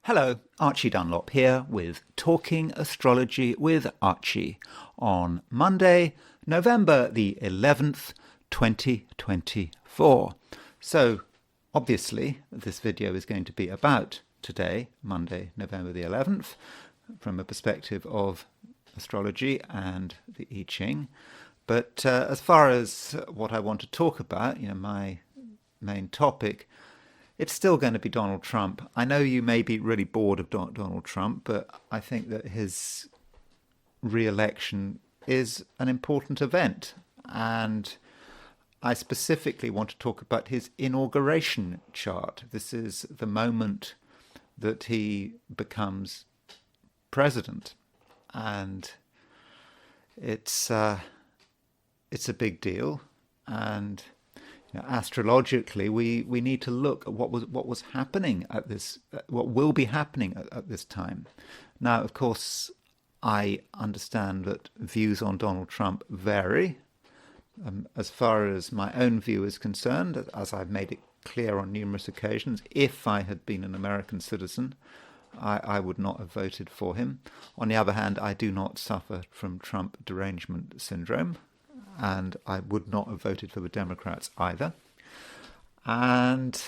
Hello, Archie Dunlop here with Talking Astrology with Archie on Monday, November the 11th, 2024. So, obviously, this video is going to be about today, Monday, November the 11th, from a perspective of astrology and the I Ching. But as far as what I want to talk about, my main topic, it's still going to be Donald Trump. I know you may be really bored of Donald Trump, but I think that his re-election is an important event. And I specifically want to talk about his inauguration chart. This is the moment that he becomes president. And it's a big deal. And astrologically, we need to look at what was happening at this, what will be happening at this time. Now, of course, I understand that views on Donald Trump vary. As far as my own view is concerned, as I've made it clear on numerous occasions, if I had been an American citizen, I would not have voted for him. On the other hand, I do not suffer from Trump derangement syndrome, and I would not have voted for the Democrats either. And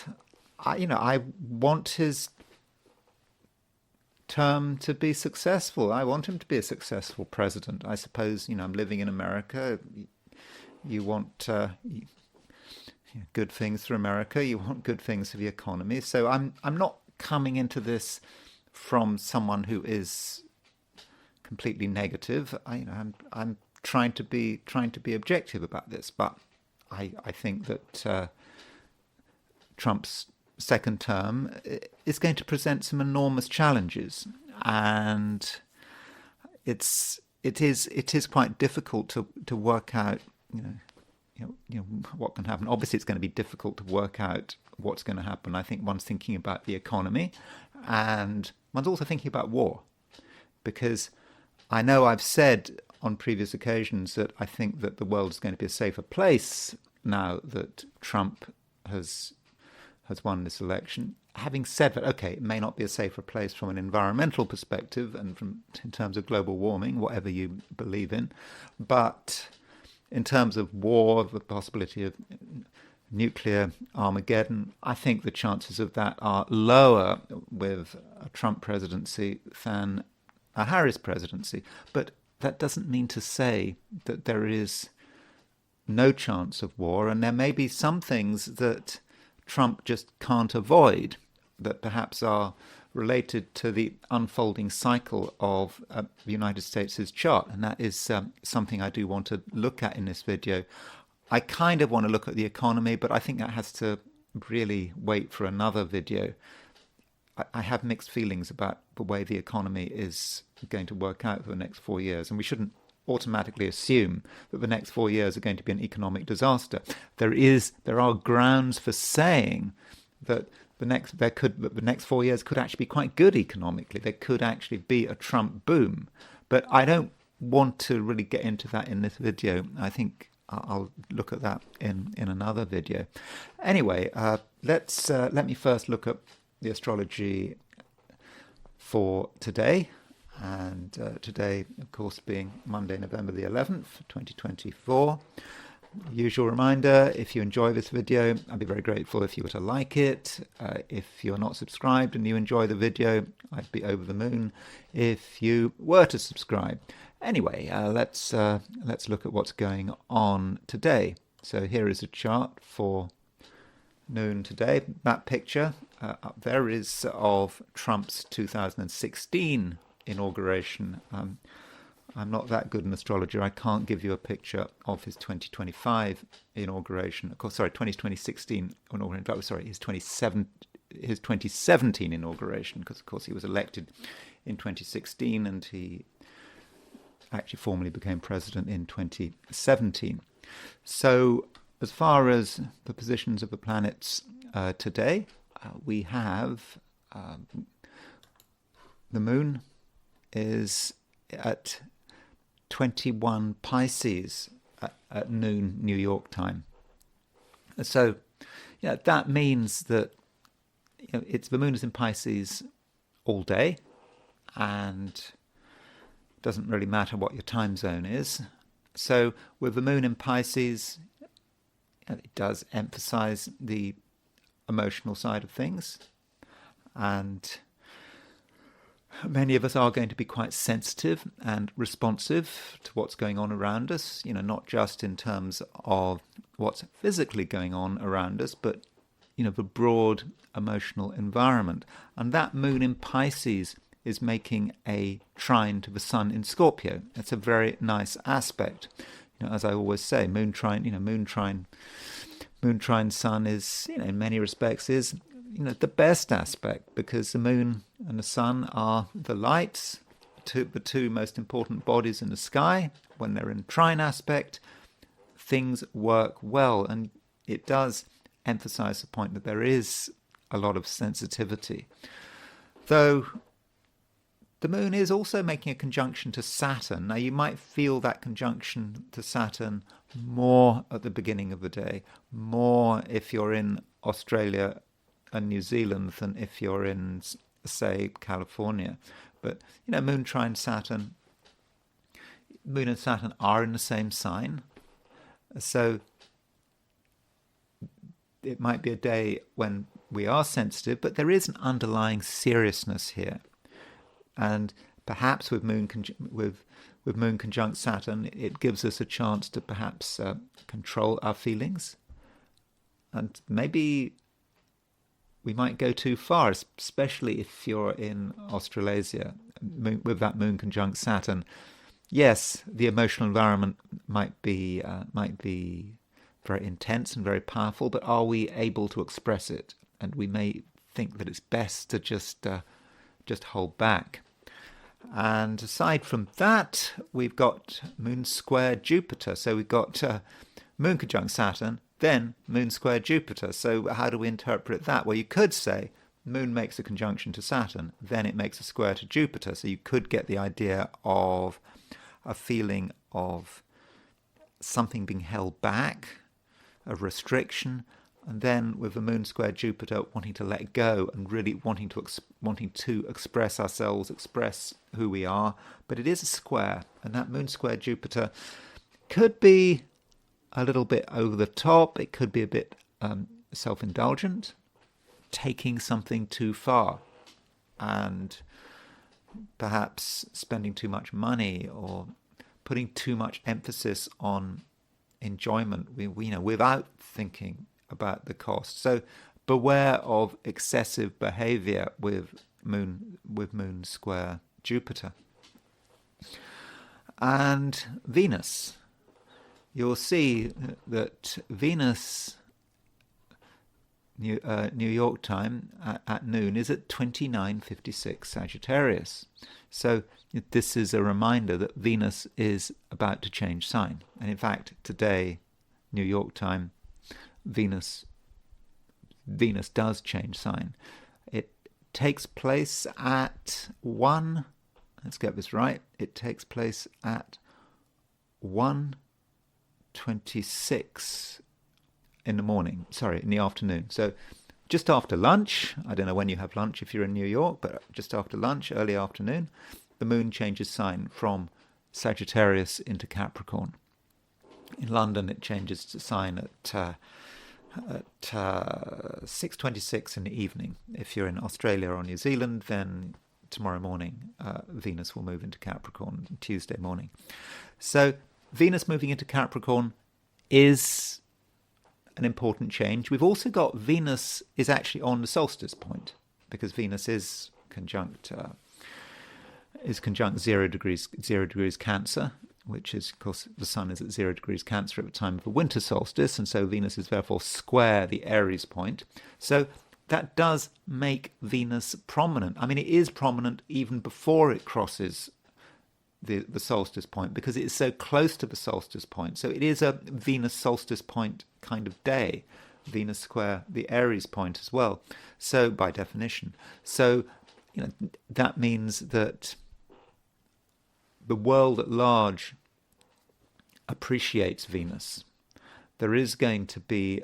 I want his term to be successful. I want him to be a successful president. I suppose, I'm living in America. You want good things for America. You want good things for the economy. So I'm not coming into this from someone who is completely negative. I'm trying to be objective about this, but I think that Trump's second term is going to present some enormous challenges, and it is quite difficult to work out what can happen. Obviously, it's going to be difficult to work out what's going to happen. I think one's thinking about the economy, and one's also thinking about war, because I know I've said on previous occasions that I think that the world is going to be a safer place now that Trump has won this election. Having said that, okay, it may not be a safer place from an environmental perspective and in terms of global warming, whatever you believe in, but in terms of war, the possibility of nuclear Armageddon, I think the chances of that are lower with a Trump presidency than a Harris presidency. But that doesn't mean to say that there is no chance of war, and there may be some things that Trump just can't avoid that perhaps are related to the unfolding cycle of the United States' chart, and that is something I do want to look at in this video. I kind of want to look at the economy, but I think that has to really wait for another video. I have mixed feelings about the way the economy is going to work out for the next 4 years, and we shouldn't automatically assume that the next 4 years are going to be an economic disaster. There are grounds for saying that the next 4 years could actually be quite good economically. There could actually be a Trump boom, but I don't want to really get into that in this video. I think I'll look at that in another video. Anyway, let me first look at the astrology for today, and today, of course, being Monday, November the 11th, 2024. Usual reminder, if you enjoy this video, I'd be very grateful if you were to like it. If you're not subscribed and you enjoy the video, I'd be over the moon if you were to subscribe. Anyway, let's look at what's going on today. So here is a chart for noon today. That picture up there is of Trump's 2016 inauguration. I'm not that good an astrologer. I can't give you a picture of his 2025 inauguration. Of course, sorry, 2016 inauguration. Sorry, his 2017 inauguration, because of course he was elected in 2016 and he actually formally became president in 2017. So as far as the positions of the planets today, we have the moon is at 21 Pisces at noon New York time. So that means that it's the moon is in Pisces all day, and it doesn't really matter what your time zone is. So with the moon in Pisces, it does emphasize the emotional side of things, and many of us are going to be quite sensitive and responsive to what's going on around us, not just in terms of what's physically going on around us, but the broad emotional environment. And that moon in Pisces is making a trine to the sun in Scorpio. It's a very nice aspect. As I always say, moon trine sun is, in many respects, is the best aspect, because the moon and the sun are the lights, the two most important bodies in the sky. When they're in trine aspect, things work well, and it does emphasize the point that there is a lot of sensitivity. Though the moon is also making a conjunction to Saturn. Now, you might feel that conjunction to Saturn more at the beginning of the day, more if you're in Australia and New Zealand than if you're in, say, California. But, moon and Saturn are in the same sign. So it might be a day when we are sensitive, but there is an underlying seriousness here. And perhaps with moon conjunct Saturn, it gives us a chance to perhaps control our feelings. And maybe we might go too far, especially if you're in Australasia with that moon conjunct Saturn. Yes, the emotional environment might be very intense and very powerful, but are we able to express it? And we may think that it's best to just hold back. And aside from that, we've got moon square Jupiter. So we've got moon conjunct Saturn, then moon square Jupiter. So how do we interpret that? Well, you could say moon makes a conjunction to Saturn, then it makes a square to Jupiter. So you could get the idea of a feeling of something being held back, a restriction, and then with the moon square Jupiter wanting to let go and really wanting to express ourselves, express who we are. But it is a square, and that moon square Jupiter could be a little bit over the top. It could be a bit self-indulgent, taking something too far, and perhaps spending too much money or putting too much emphasis on enjoyment, without thinking about the cost. So beware of excessive behavior with moon square Jupiter. And Venus, you'll see that Venus, New York time at noon, is at 29:56 Sagittarius. So this is a reminder that Venus is about to change sign. And in fact, today, New York time, Venus does change sign. It takes place at 1, let's get this right, it takes place at 1:26 in the morning, in the afternoon. So just after lunch, I don't know when you have lunch if you're in New York, but just after lunch, early afternoon, the moon changes sign from Sagittarius into Capricorn. In London, it changes to sign at 6:26 in the evening. If you're in Australia or New Zealand, then tomorrow morning, Venus will move into Capricorn, Tuesday morning. So Venus moving into Capricorn is an important change. We've also got Venus is actually on the solstice point, because Venus is conjunct 0 degrees Cancer, which is, of course, the sun is at 0 degrees Cancer at the time of the winter solstice, and so Venus is therefore square the Aries point. So that does make Venus prominent. I mean, it is prominent even before it crosses the solstice point, because it is so close to the solstice point. So it is a Venus solstice point kind of day, Venus square the Aries point as well. So by definition, that means that the world at large appreciates Venus. There is going to be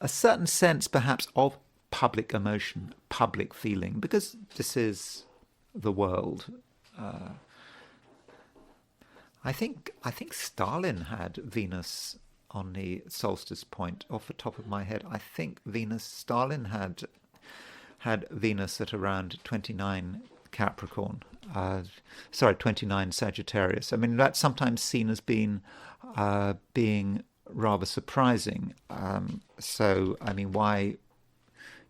a certain sense, perhaps, of public emotion, public feeling, because this is the world. I think Stalin had Venus on the solstice point. Off the top of my head, I think Stalin had Venus at around 29 Capricorn. 29 Sagittarius. I mean, that's sometimes seen as being rather surprising. So, I mean, why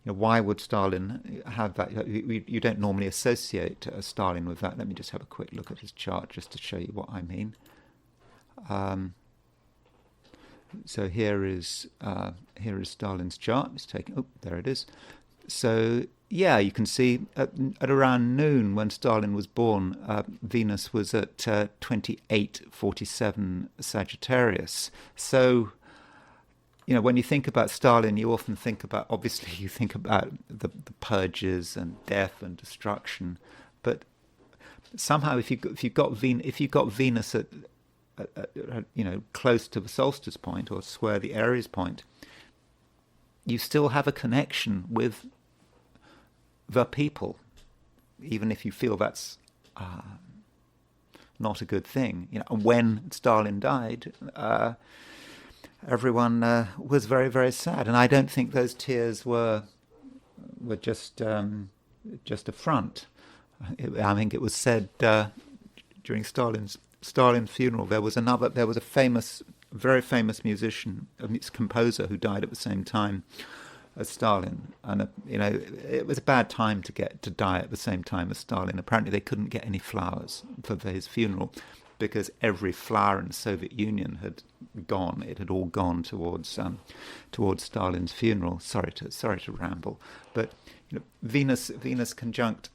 would Stalin have that? You don't normally associate Stalin with that. Let me just have a quick look at his chart just to show you what I mean. So here is Stalin's chart. It's taking. Oh, there it is. So yeah, you can see at around noon when Stalin was born, Venus was at 2847 Sagittarius. So, when you think about Stalin, you often think about, obviously, you think about the purges and death and destruction, but somehow, if you got Venus at close to the solstice point or square the Aries point, you still have a connection with the people, even if you feel that's not a good thing. And when Stalin died, everyone was very, very sad, and I don't think those tears were just a front. I think it was said during Stalin's funeral. There was a very famous musician, a composer who died at the same time as Stalin, and it was a bad time to die at the same time as Stalin. Apparently, they couldn't get any flowers for his funeral because every flower in the Soviet Union had gone. It had all gone towards Stalin's funeral. Sorry to ramble, but Venus conjunct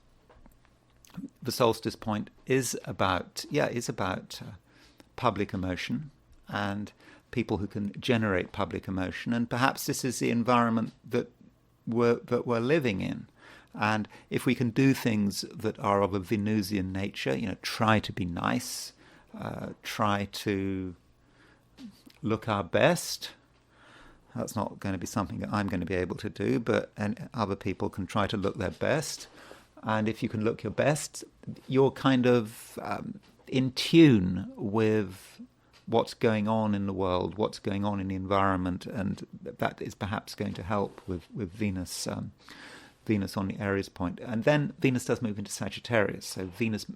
the solstice point is about public emotion and people who can generate public emotion, and perhaps this is the environment that we're living in. And if we can do things that are of a Venusian nature, try to be nice, try to look our best. That's not going to be something that I'm going to be able to do, and other people can try to look their best. And if you can look your best, you're kind of in tune with what's going on in the world, what's going on in the environment, and that is perhaps going to help with Venus on the Aries point. And then Venus does move into Sagittarius, so Venus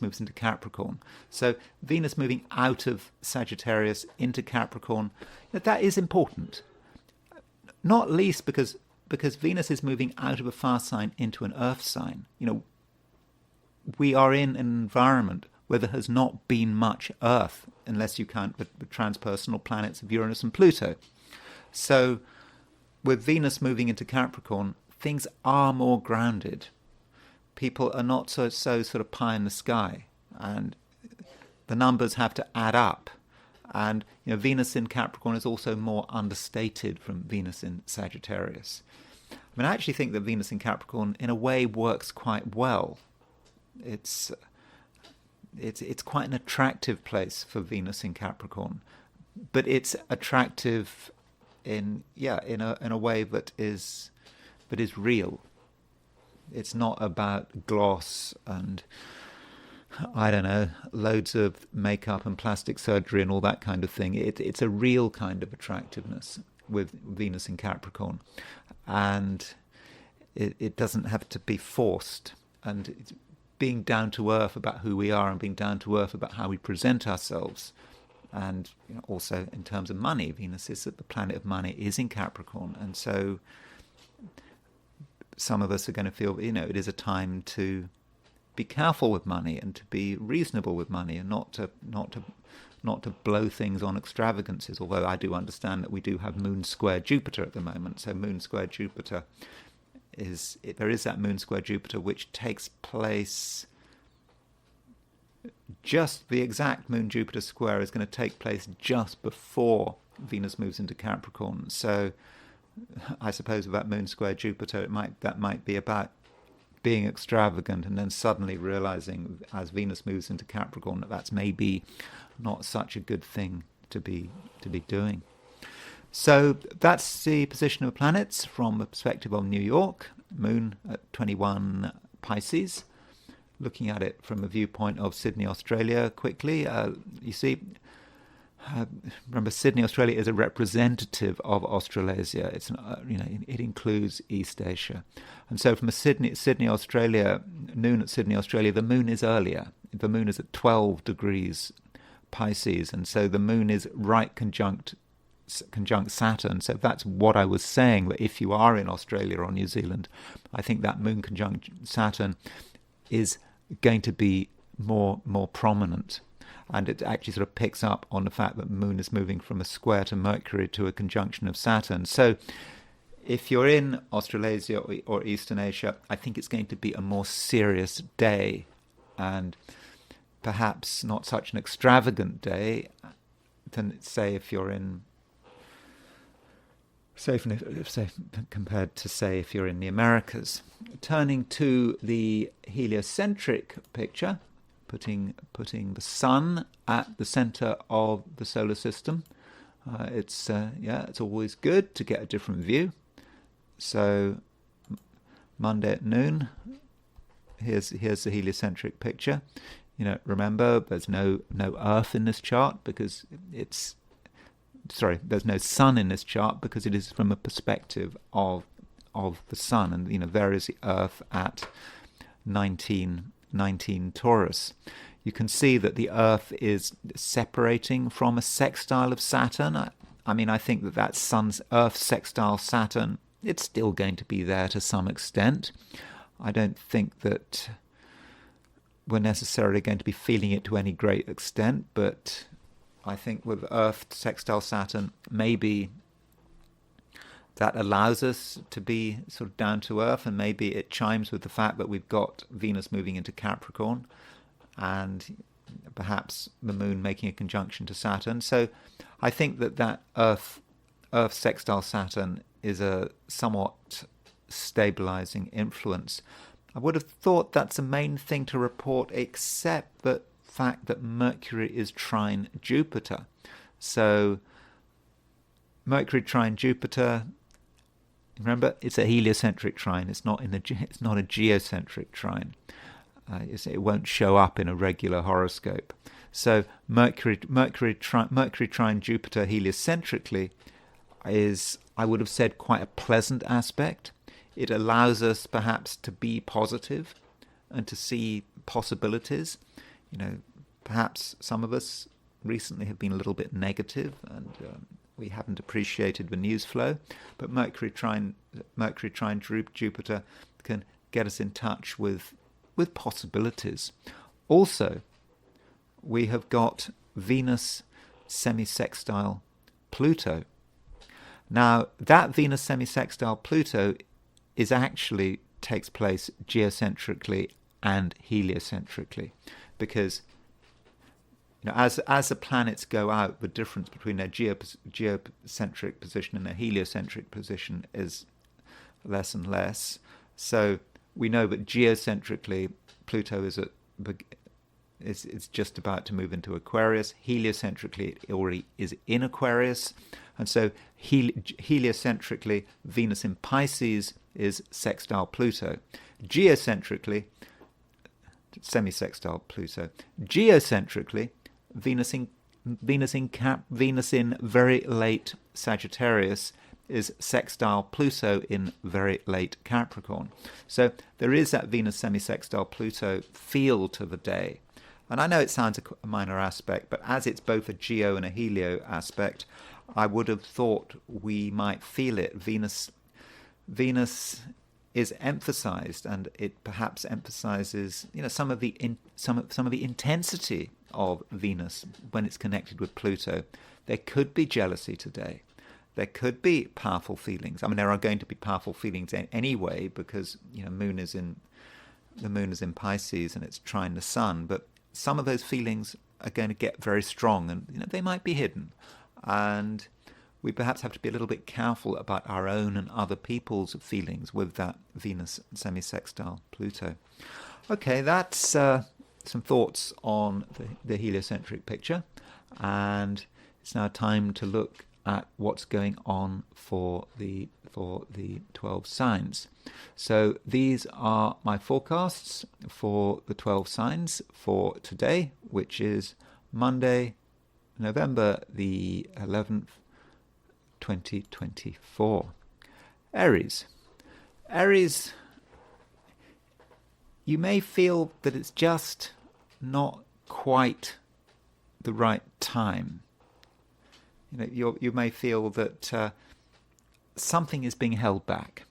moves into Capricorn. So Venus moving out of Sagittarius into Capricorn, that is important, not least because Venus is moving out of a fire sign into an earth sign. We are in an environment where there has not been much Earth, unless you count the transpersonal planets of Uranus and Pluto. So with Venus moving into Capricorn, things are more grounded. People are not so sort of pie in the sky, and the numbers have to add up. And Venus in Capricorn is also more understated from Venus in Sagittarius. I mean, I actually think that Venus in Capricorn, in a way, works quite well. It's quite an attractive place for Venus in Capricorn, but it's attractive in a way that is real. It's not about gloss and, I don't know, loads of makeup and plastic surgery and all that kind of thing. It's a real kind of attractiveness with Venus in Capricorn, and it doesn't have to be forced. And it's being down to earth about who we are and being down to earth about how we present ourselves. And also in terms of money, Venus is the planet of money, is in Capricorn, and so some of us are going to feel it is a time to be careful with money and to be reasonable with money, and not to blow things on extravagances. Although I do understand that we do have Moon square Jupiter at the moment, so Moon square Jupiter there is that Moon square Jupiter which takes place. Just the exact Moon Jupiter square is going to take place just before Venus moves into Capricorn. So I suppose about Moon square Jupiter, that might be about being extravagant and then suddenly realizing as Venus moves into Capricorn that's maybe not such a good thing to be doing. So that's the position of planets from the perspective of New York. Moon at 21 Pisces. Looking at it from a viewpoint of Sydney, Australia, quickly, you see, remember, Sydney, Australia is a representative of Australasia. It's it includes East Asia, and so from a Sydney, Australia, noon at Sydney, Australia, the moon is earlier. The moon is at 12 degrees Pisces, and so the moon is right conjunct Saturn. So that's what I was saying, that if you are in Australia or New Zealand, I think that moon conjunct Saturn is going to be more prominent. And it actually sort of picks up on the fact that the moon is moving from a square to Mercury to a conjunction of Saturn. So if you're in Australasia or Eastern Asia, I think it's going to be a more serious day, and perhaps not such an extravagant day than, say, if you're in, say, compared to, say, if you're in the Americas. Turning to the heliocentric picture, putting the sun at the center of the solar system. It's always good to get a different view. So Monday at noon, here's the heliocentric picture. Remember, there's no Earth in this chart because there's no sun in this chart because it is from a perspective of the sun, and there is the Earth at 19 Taurus. You can see that the Earth is separating from a sextile of Saturn. I think that Earth sextile Saturn, it's still going to be there to some extent. I don't think that we're necessarily going to be feeling it to any great extent, but I think with Earth sextile Saturn, maybe that allows us to be sort of down to earth, and maybe it chimes with the fact that we've got Venus moving into Capricorn and perhaps the moon making a conjunction to Saturn. So I think that Earth sextile Saturn is a somewhat stabilizing influence. I would have thought that's the main thing to report, except the fact that Mercury is trine Jupiter. So Mercury trine Jupiter, remember, it's a heliocentric trine. It's not a geocentric trine. It won't show up in a regular horoscope. So Mercury trine Jupiter heliocentrically is, I would have said, quite a pleasant aspect. It allows us perhaps to be positive and to see possibilities. Perhaps some of us recently have been a little bit negative, and we haven't appreciated the news flow. But Mercury trine Jupiter can get us in touch with possibilities. Also, we have got Venus semi-sextile Pluto. Now, that Venus semi-sextile Pluto takes place geocentrically and heliocentrically, because as the planets go out, the difference between their geocentric position and their heliocentric position is less and less. So we know that geocentrically, Pluto is just about to move into Aquarius. Heliocentrically, it already is in Aquarius. And so heliocentrically, Venus in Pisces is sextile Pluto. Geocentrically, semi-sextile Pluto. Geocentrically, Venus in very late Sagittarius is sextile Pluto in very late Capricorn. So there is that Venus semi-sextile Pluto feel to the day. And I know it sounds a minor aspect, but as it's both a geo and a helio aspect, I would have thought we might feel it. Venus is emphasized, and it perhaps emphasizes some of the intensity of Venus when it's connected with Pluto. There could be jealousy today. There could be powerful feelings. There are going to be powerful feelings anyway, because the moon is in Pisces and it's trine the sun. But some of those feelings are going to get very strong, and they might be hidden. And we perhaps have to be a little bit careful about our own and other people's feelings with that Venus semi-sextile Pluto. Okay, that's some thoughts on the heliocentric picture, and it's now time to look at what's going on for the 12 signs. So these are my forecasts for the 12 signs for today, which is Monday, November the 11th, 2024. Aries. Aries, you may feel that it's just not quite the right time. You may feel that something is being held back.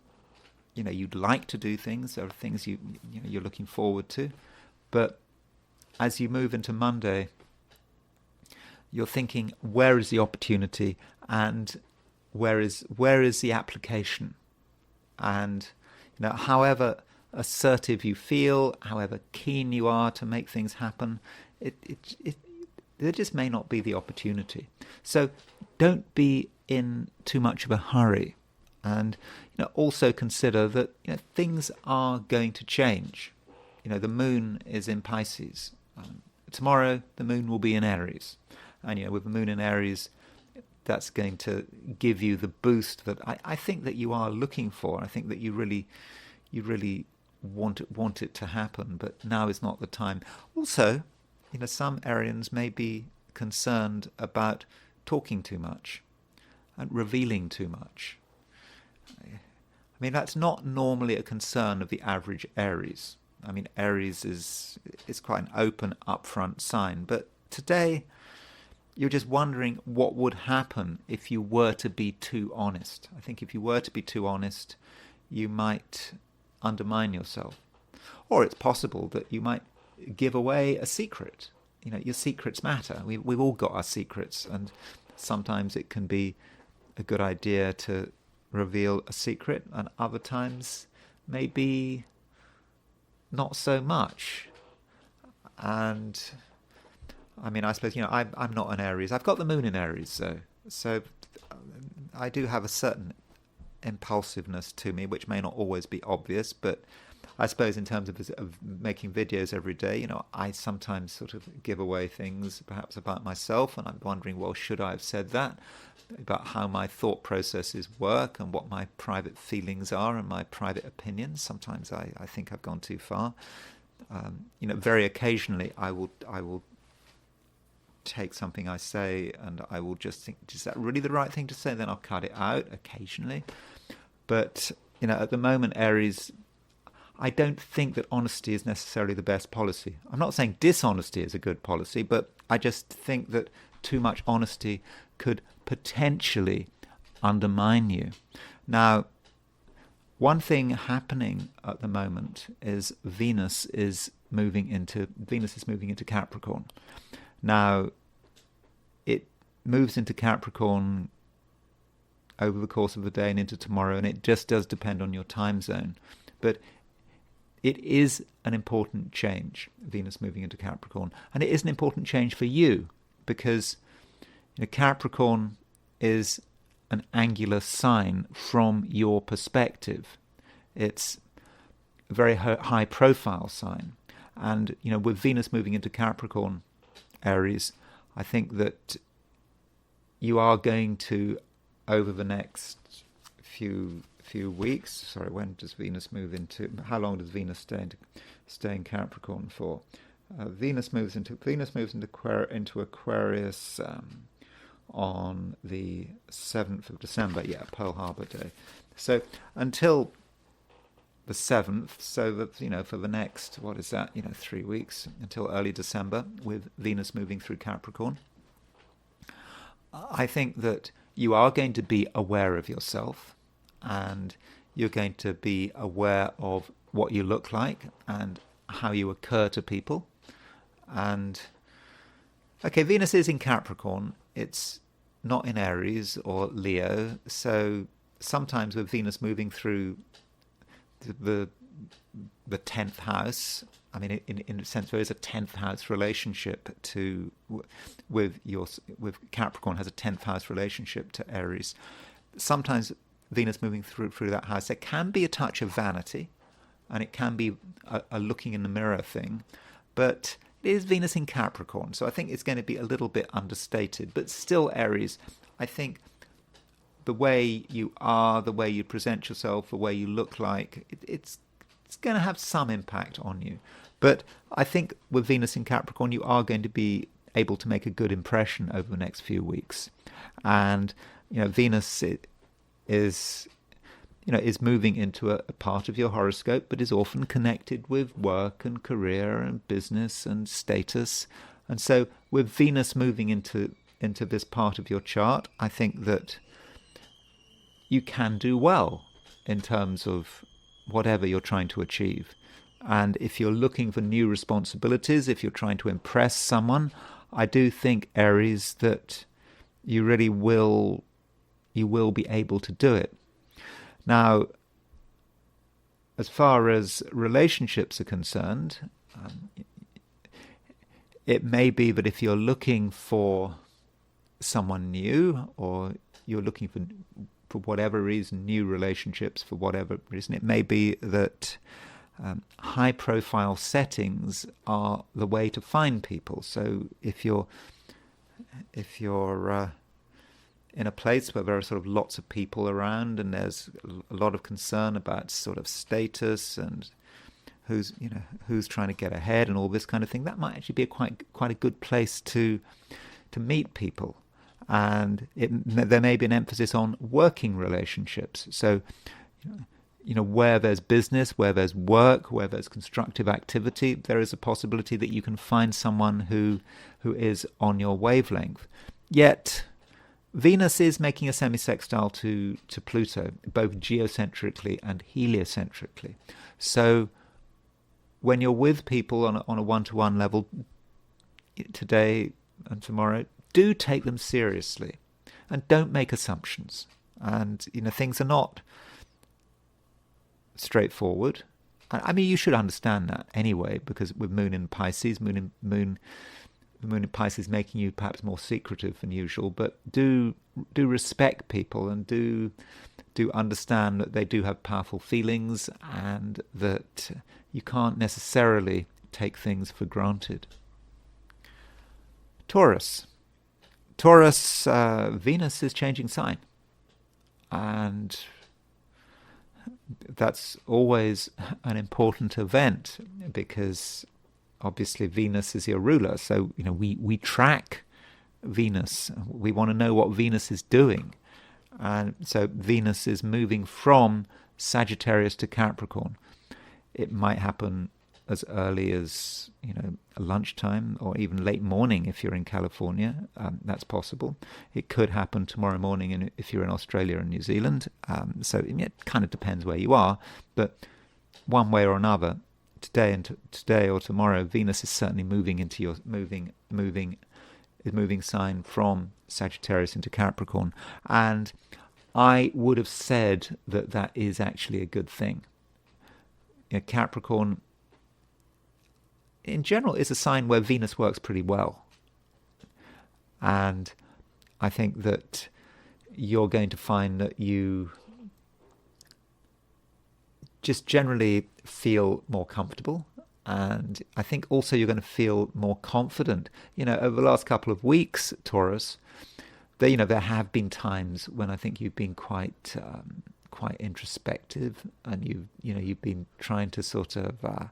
You'd like to do things. There are things you're looking forward to, but as you move into Monday, you're thinking, where is the opportunity, and where is the application? And however assertive you feel, however keen you are to make things happen, there just may not be the opportunity. So don't be in too much of a hurry, and also consider that things are going to change. The moon is in Pisces. Tomorrow the moon will be in Aries, and with the moon in Aries, that's going to give you the boost that I think that you are looking for. I think that you really want it to happen, but now is not the time. Also, some Arians may be concerned about talking too much and revealing too much. That's not normally a concern of the average Aries. Aries is quite an open, upfront sign, but today you're just wondering what would happen if you were to be too honest. I think if you were to be too honest, you might undermine yourself. Or it's possible that you might give away a secret. Your secrets matter. We've all got our secrets, and sometimes it can be a good idea to reveal a secret, and other times maybe not so much. And I suppose I'm not an Aries. I've got the moon in Aries, so I do have a certain impulsiveness to me, which may not always be obvious, but I suppose in terms of making videos every day, I sometimes sort of give away things perhaps about myself, and I'm wondering, well, should I have said that? About how my thought processes work and what my private feelings are and my private opinions. Sometimes I think I've gone too far. Very occasionally I will take something I say and I will just think, is that really the right thing to say? Then I'll cut it out occasionally. But, at the moment, Aries, I don't think that honesty is necessarily the best policy. I'm not saying dishonesty is a good policy, but I just think that too much honesty could potentially undermine you. Now, one thing happening at the moment is Venus is moving into Capricorn. Now, it moves into Capricorn over the course of the day and into tomorrow, and it just does depend on your time zone. But it is an important change, Venus moving into Capricorn. And it is an important change for you because Capricorn is an angular sign from your perspective. It's a very high profile sign. And, with Venus moving into Capricorn, Aries, I think that you are going to, over the next few weeks, when does Venus move into, how long does Venus stay in Capricorn for? Venus moves into Aquarius on the 7th of December, Pearl Harbor Day. So until the 7th, so that, for the next, 3 weeks, until early December, with Venus moving through Capricorn, I think that you are going to be aware of yourself, and you're going to be aware of what you look like and how you occur to people. And okay, Venus is in Capricorn, it's not in Aries or Leo, so sometimes with Venus moving through the 10th house, in a sense there is a 10th house relationship with Capricorn has a 10th house relationship to Aries. Sometimes Venus moving through that house, there can be a touch of vanity, and it can be a looking in the mirror thing, but it is Venus in Capricorn, so I think it's going to be a little bit understated. But still, Aries, I think the way you are, the way you present yourself, the way you look like, it's going to have some impact on you. But I think with Venus in Capricorn, you are going to be able to make a good impression over the next few weeks. And Venus is moving into a part of your horoscope, but is often connected with work and career and business and status. And so with Venus moving into this part of your chart, I think that you can do well in terms of whatever you're trying to achieve. And if you're looking for new responsibilities, if you're trying to impress someone, I do think, Aries, that you really will be able to do it. Now, as far as relationships are concerned, it may be that if you're looking for someone new, or you're looking for whatever reason, new relationships for whatever reason, it may be that high-profile settings are the way to find people. So if you're in a place where there are sort of lots of people around, and there's a lot of concern about sort of status and who's trying to get ahead and all this kind of thing, that might actually be quite a good place to meet people. And there may be an emphasis on working relationships. So, where there's business, where there's work, where there's constructive activity, there is a possibility that you can find someone who is on your wavelength. Yet, Venus is making a semi-sextile to Pluto, both geocentrically and heliocentrically. So when you're with people on a one-to-one level today and tomorrow, do take them seriously and don't make assumptions. And things are not straightforward. I mean, you should understand that anyway, because with Moon in Pisces, Moon in Pisces making you perhaps more secretive than usual, but do respect people, and do understand that they do have powerful feelings, and that you can't necessarily take things for granted. Taurus, Venus is changing sign, and that's always an important event, because obviously Venus is your ruler. So we track Venus. We want to know what Venus is doing, and so Venus is moving from Sagittarius to Capricorn. It might happen as early as lunchtime, or even late morning if you're in California. That's possible. It could happen tomorrow morning if you're in Australia and New Zealand. So it kind of depends where you are, but one way or another, today or tomorrow, Venus is certainly moving into your moving sign from Sagittarius into Capricorn, and I would have said that is actually a good thing. Capricorn, in general, is a sign where Venus works pretty well, and I think that you're going to find that you just generally feel more comfortable, and I think also you're going to feel more confident. Over the last couple of weeks, Taurus, there have been times when I think you've been quite introspective, and you've been trying to sort of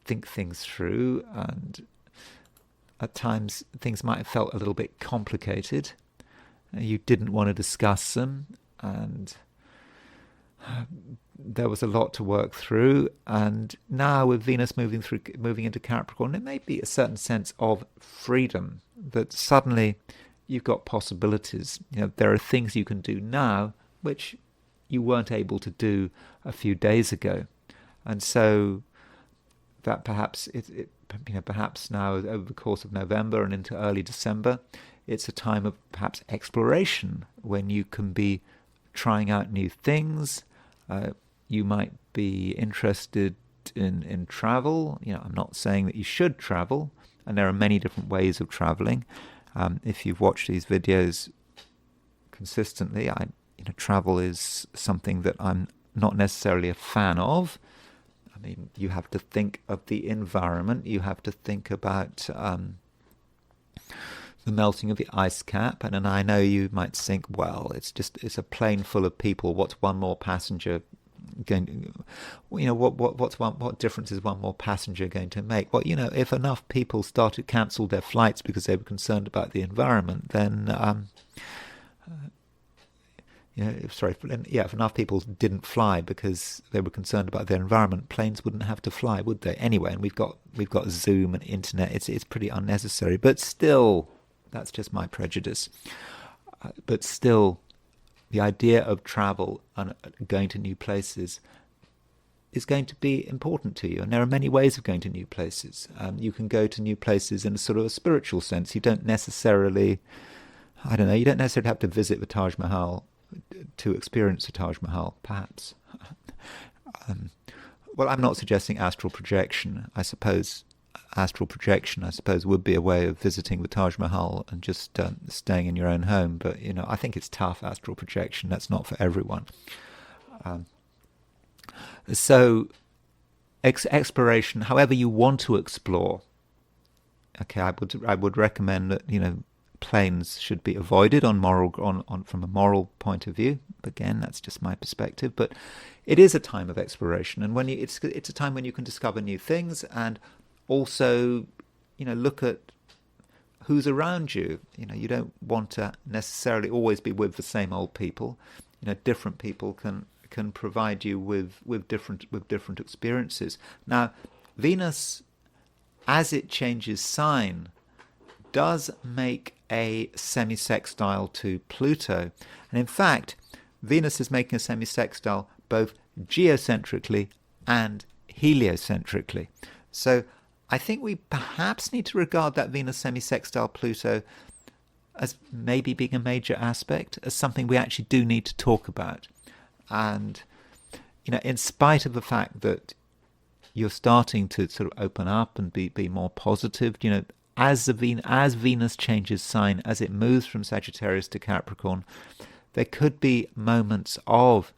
think things through, and at times things might have felt a little bit complicated. You didn't want to discuss them, and there was a lot to work through. And now with Venus moving into Capricorn, there may be a certain sense of freedom, that suddenly you've got possibilities. There are things you can do now which you weren't able to do a few days ago, and so that perhaps perhaps now over the course of November and into early December, it's a time of perhaps exploration, when you can be trying out new things. You might be interested in travel. I'm not saying that you should travel, and there are many different ways of traveling. If you've watched these videos consistently, travel is something that I'm not necessarily a fan of. I mean, you have to think of the environment. You have to think about the melting of the ice cap, and I know you might think, well, it's a plane full of people. What's one more passenger going? What difference is one more passenger going to make? Well, if enough people started cancel their flights because they were concerned about the environment, then if enough people didn't fly because they were concerned about their environment, planes wouldn't have to fly, would they? Anyway, and we've got Zoom and internet. It's pretty unnecessary, but still, that's just my prejudice. But still, the idea of travel and going to new places is going to be important to you, and there are many ways of going to new places. You can go to new places in a sort of a spiritual sense. You don't necessarily, you don't necessarily have to visit the Taj Mahal to experience the Taj Mahal, perhaps. Well, I'm not suggesting astral projection. I suppose astral projection, would be a way of visiting the Taj Mahal and just staying in your own home. But, I think it's tough, astral projection. That's not for everyone. So exploration, however you want to explore, okay, I would recommend that, planes should be avoided from a moral point of view. Again, that's just my perspective, but it is a time of exploration, and it's a time when you can discover new things, and also look at who's around you. You don't want to necessarily always be with the same old people. Different people can provide you with different experiences. Now, Venus, as it changes sign, does make a semi-sextile to Pluto. And in fact, Venus is making a semi-sextile both geocentrically and heliocentrically. So I think we perhaps need to regard that Venus semi-sextile Pluto as maybe being a major aspect, as something we actually do need to talk about. And, in spite of the fact that you're starting to sort of open up and be more positive, as Venus changes sign, as it moves from Sagittarius to Capricorn, there could be moments of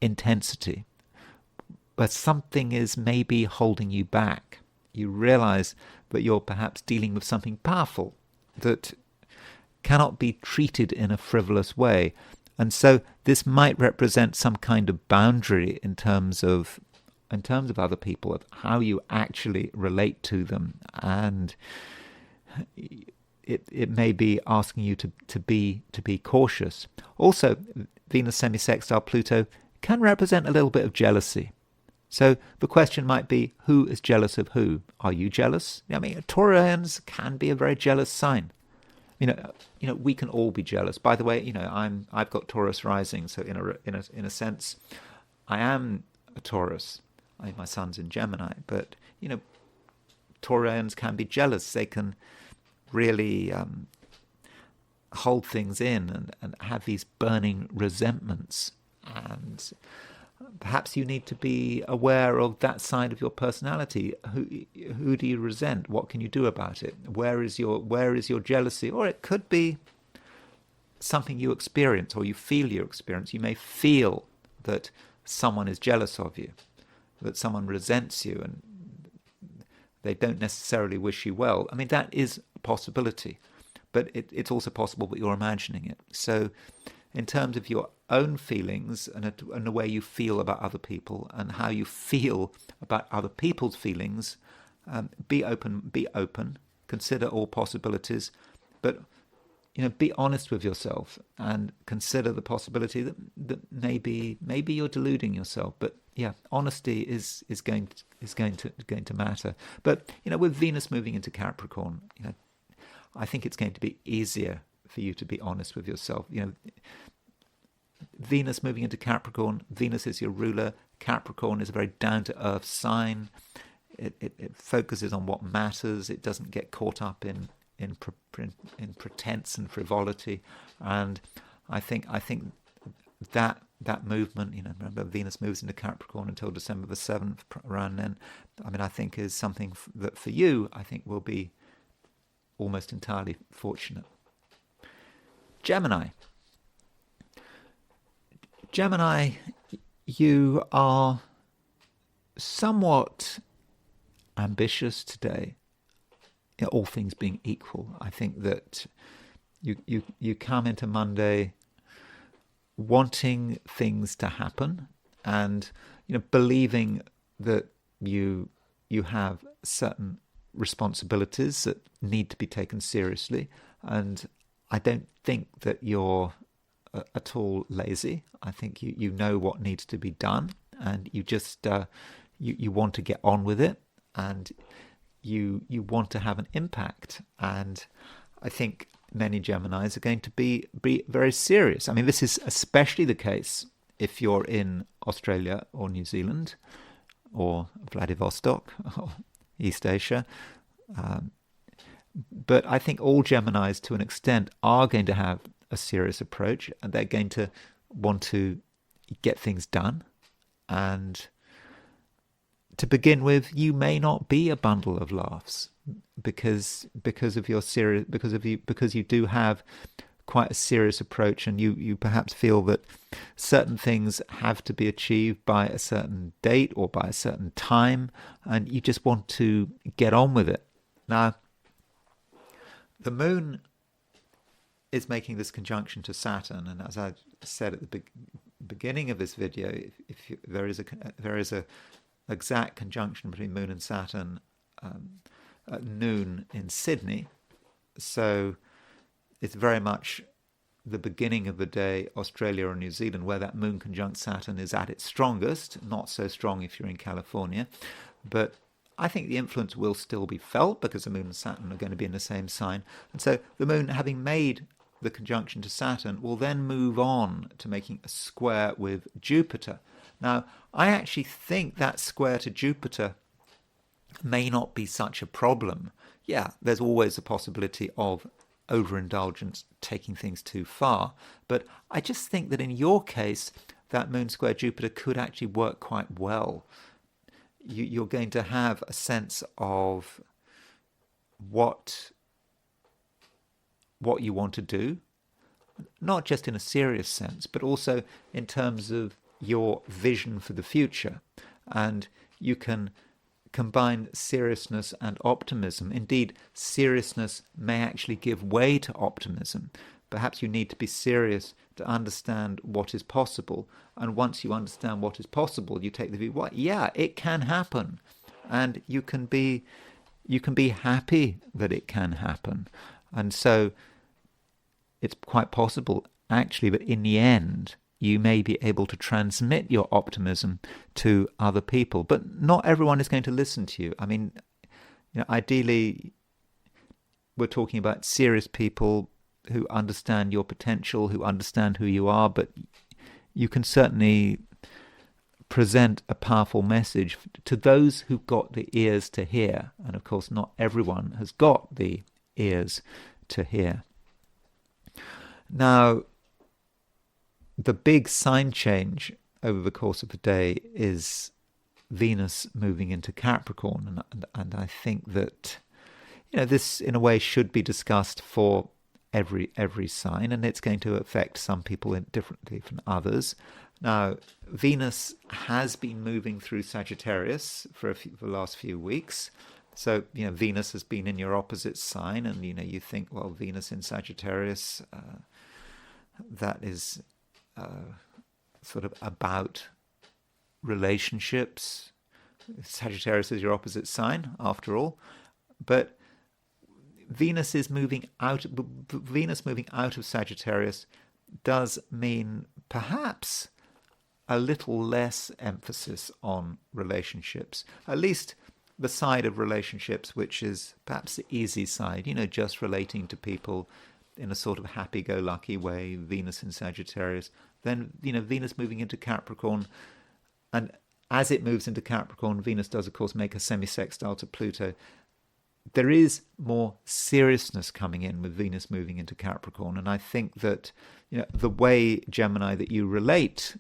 intensity, but something is maybe holding you back. You realize that you're perhaps dealing with something powerful that cannot be treated in a frivolous way. And so this might represent some kind of boundary in terms of other people, of how you actually relate to them, and it may be asking you to be cautious. Also, Venus semi-sextile Pluto can represent a little bit of jealousy. So the question might be, who is jealous of who? Are you jealous? Taurians can be a very jealous sign. We can all be jealous. By the way, I've got Taurus rising, so in a sense, I am a Taurus. My son's in Gemini, but Taurians can be jealous. They can really hold things in and have these burning resentments. And perhaps you need to be aware of that side of your personality. Who do you resent? What can you do about it? Where is your jealousy? Or it could be something you experience, or you feel you experience. You may feel that someone is jealous of you, that someone resents you, and they don't necessarily wish you well. That is a possibility, but it's also possible that you're imagining it. So in terms of your own feelings and the way you feel about other people and how you feel about other people's feelings, be open, consider all possibilities, but be honest with yourself and consider the possibility that maybe you're deluding yourself. But yeah, honesty is going to matter. But with Venus moving into Capricorn, I think it's going to be easier for you to be honest with yourself. Venus moving into Capricorn, Venus is your ruler. Capricorn is a very down-to-earth sign. It focuses on what matters. It doesn't get caught up in pretense and frivolity. And I think that movement, remember Venus moves into Capricorn until December the 7th, around then. I think is something that for you, I think will be almost entirely fortunate. Gemini, you are somewhat ambitious today. all things being equal, I think that you come into Monday wanting things to happen, and believing that you have certain responsibilities that need to be taken seriously. And I don't think that you're at all lazy. I think you know what needs to be done, and you just you want to get on with it, and you want to have an impact. And I think many Geminis are going to be very serious. I mean, this is especially the case if you're in Australia or New Zealand or Vladivostok or East Asia. But I think all Geminis, to an extent, are going to have a serious approach, and they're going to want to get things done. And to begin with, you may not be a bundle of laughs because of your serious because you do have quite a serious approach, and you perhaps feel that certain things have to be achieved by a certain date or by a certain time, and you just want to get on with it. Now, the moon is making this conjunction to Saturn, and as I said at the beginning of this video, there is a exact conjunction between Moon and Saturn at noon in Sydney, so it's very much the beginning of the day, Australia or New Zealand, where that Moon conjunct Saturn is at its strongest. Not so strong if you're in California, but I think the influence will still be felt because the Moon and Saturn are going to be in the same sign. And so the Moon, having made the conjunction to Saturn, will then move on to making a square with Jupiter. Now, I actually think that square to Jupiter may not be such a problem. Yeah, there's always the possibility of overindulgence, taking things too far. But I just think that in your case, that Moon square Jupiter could actually work quite well. You're going to have a sense of what you want to do, not just in a serious sense, but also in terms of your vision for the future. And you can combine seriousness and optimism. Indeed, seriousness may actually give way to optimism. Perhaps you need to be serious to understand what is possible. And once you understand what is possible, you take the view, well, yeah, it can happen. And you can be happy that it can happen. And so it's quite possible, actually, that in the end, you may be able to transmit your optimism to other people. But not everyone is going to listen to you. I mean, ideally, we're talking about serious people who understand your potential, who understand who you are, but you can certainly present a powerful message to those who've got the ears to hear. And of course, not everyone has got the ears to hear. Now, the big sign change over the course of the day is Venus moving into Capricorn. And I think that, this in a way should be discussed for every sign, and it's going to affect some people differently from others. Now, Venus has been moving through Sagittarius for the last few weeks. So, Venus has been in your opposite sign, and, you think, well, Venus in Sagittarius, that is sort of about relationships. Sagittarius is your opposite sign, after all. But Venus moving out of Sagittarius does mean perhaps a little less emphasis on relationships, at least the side of relationships which is perhaps the easy side, just relating to people in a sort of happy-go-lucky way, Venus in Sagittarius. Then, Venus moving into Capricorn, and as it moves into Capricorn, Venus does, of course, make a semi-sextile to Pluto. There is more seriousness coming in with Venus moving into Capricorn, and I think that the way, Gemini, that you relate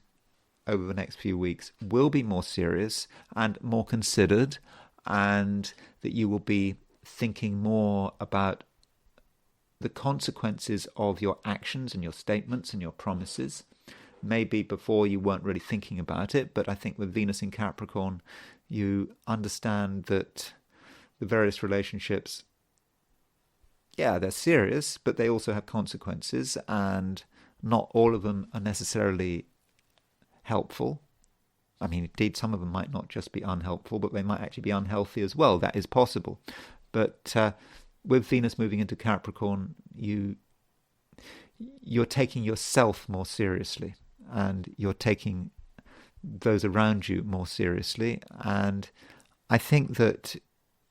over the next few weeks will be more serious and more considered, and that you will be thinking more about the consequences of your actions and your statements and your promises. Maybe before you weren't really thinking about it, but I think with Venus in Capricorn, you understand that the various relationships yeah, they're serious, but they also have consequences, and not all of them are necessarily helpful. I mean, indeed, some of them might not just be unhelpful, but they might actually be unhealthy as well. That is possible. But with Venus moving into Capricorn, you're taking yourself more seriously, and you're taking those around you more seriously. And I think that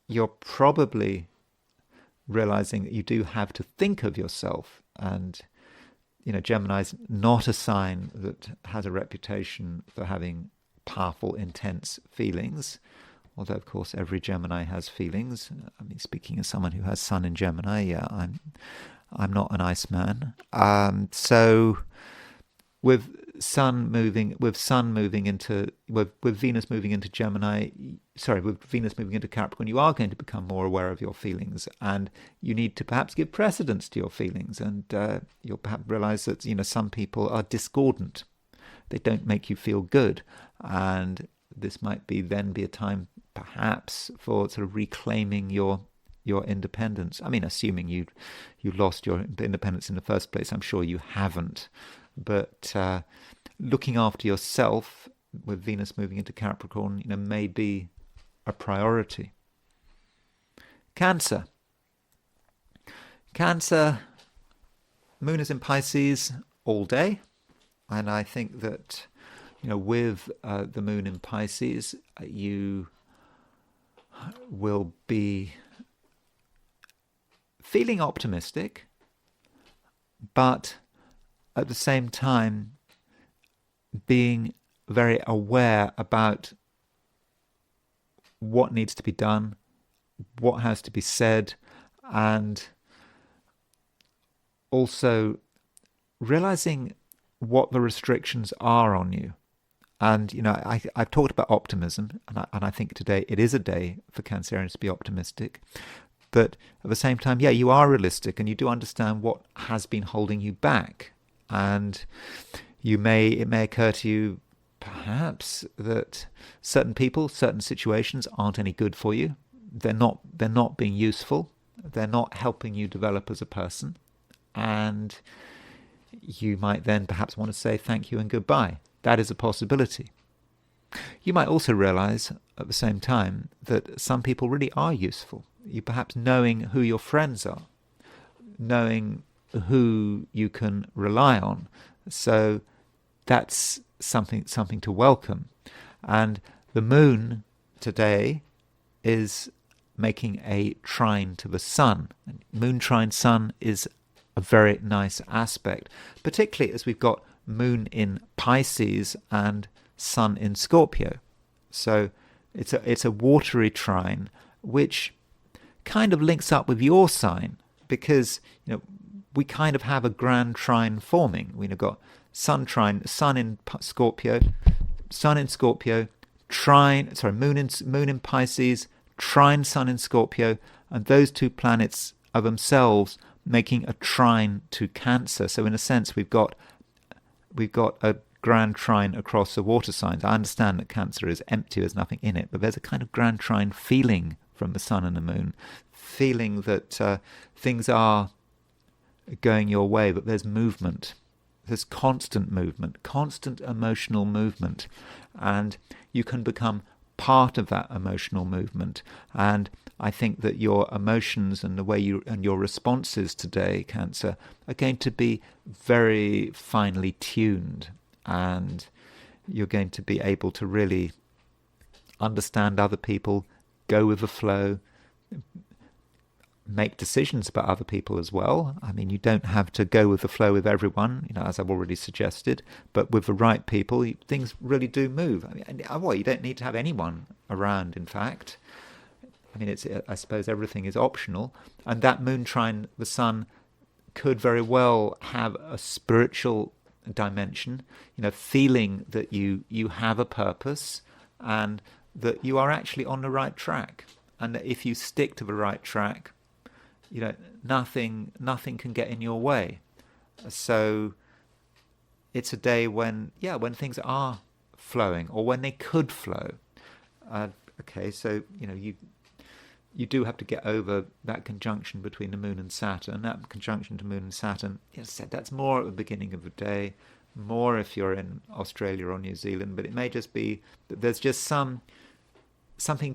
you're probably realizing that you do have to think of yourself. And Gemini's not a sign that has a reputation for having powerful, intense feelings, although of course every Gemini has feelings. I mean, speaking as someone who has Sun in Gemini, yeah, I'm not an Iceman. So with Venus moving into Gemini, with Venus moving into Capricorn, you are going to become more aware of your feelings, and you need to perhaps give precedence to your feelings, and you'll perhaps realize that some people are discordant. They don't make you feel good, and this might be a time perhaps for sort of reclaiming your independence. I mean, assuming you lost your independence in the first place. I'm sure you haven't, but looking after yourself with Venus moving into Capricorn, may be a priority. Cancer, Moon is in Pisces all day, and I think that with the Moon in Pisces, you will be feeling optimistic, but at the same time being very aware about what needs to be done, what has to be said, and also realizing what the restrictions are on you. And I've talked about optimism, and I think today it is a day for Cancerians to be optimistic. But at the same time, yeah, you are realistic, and you do understand what has been holding you back. And it may occur to you, perhaps, that certain people, certain situations aren't any good for you. They're not being useful. They're not helping you develop as a person. And you might then perhaps want to say thank you and goodbye. That is a possibility. You might also realize at the same time that some people really are useful. You perhaps knowing who your friends are, knowing who you can rely on. So that's something to welcome. And the Moon today is making a trine to the Sun. And Moon trine Sun is a very nice aspect, particularly as we've got Moon in Pisces and Sun in Scorpio. So it's a watery trine, which kind of links up with your sign, because we kind of have a grand trine forming. We've got Sun in Scorpio, Moon in Pisces, trine Sun in Scorpio, and those two planets are themselves making a trine to Cancer. So in a sense, we've got a grand trine across the water signs. I understand that Cancer is empty, there's nothing in it, but there's a kind of grand trine feeling from the Sun and the Moon, feeling that things are going your way, but there's movement. There's constant movement, constant emotional movement, and you can become part of that emotional movement. And I think that your emotions and the way your responses today, Cancer, are going to be very finely tuned, and you're going to be able to really understand other people, go with the flow, make decisions about other people as well. I mean, you don't have to go with the flow with everyone, as I've already suggested, but with the right people, things really do move. I mean, you don't need to have anyone around, in fact. I mean, I suppose everything is optional, and that Moon trine the Sun could very well have a spiritual dimension, feeling that you have a purpose and that you are actually on the right track, and that if you stick to the right track, nothing can get in your way. So it's a day when things are flowing, or when they could flow. Okay, so you do have to get over that conjunction between the Moon and Saturn. That conjunction to Moon and Saturn, as I said, that's more at the beginning of the day, more if you're in Australia or New Zealand, but it may just be that there's just something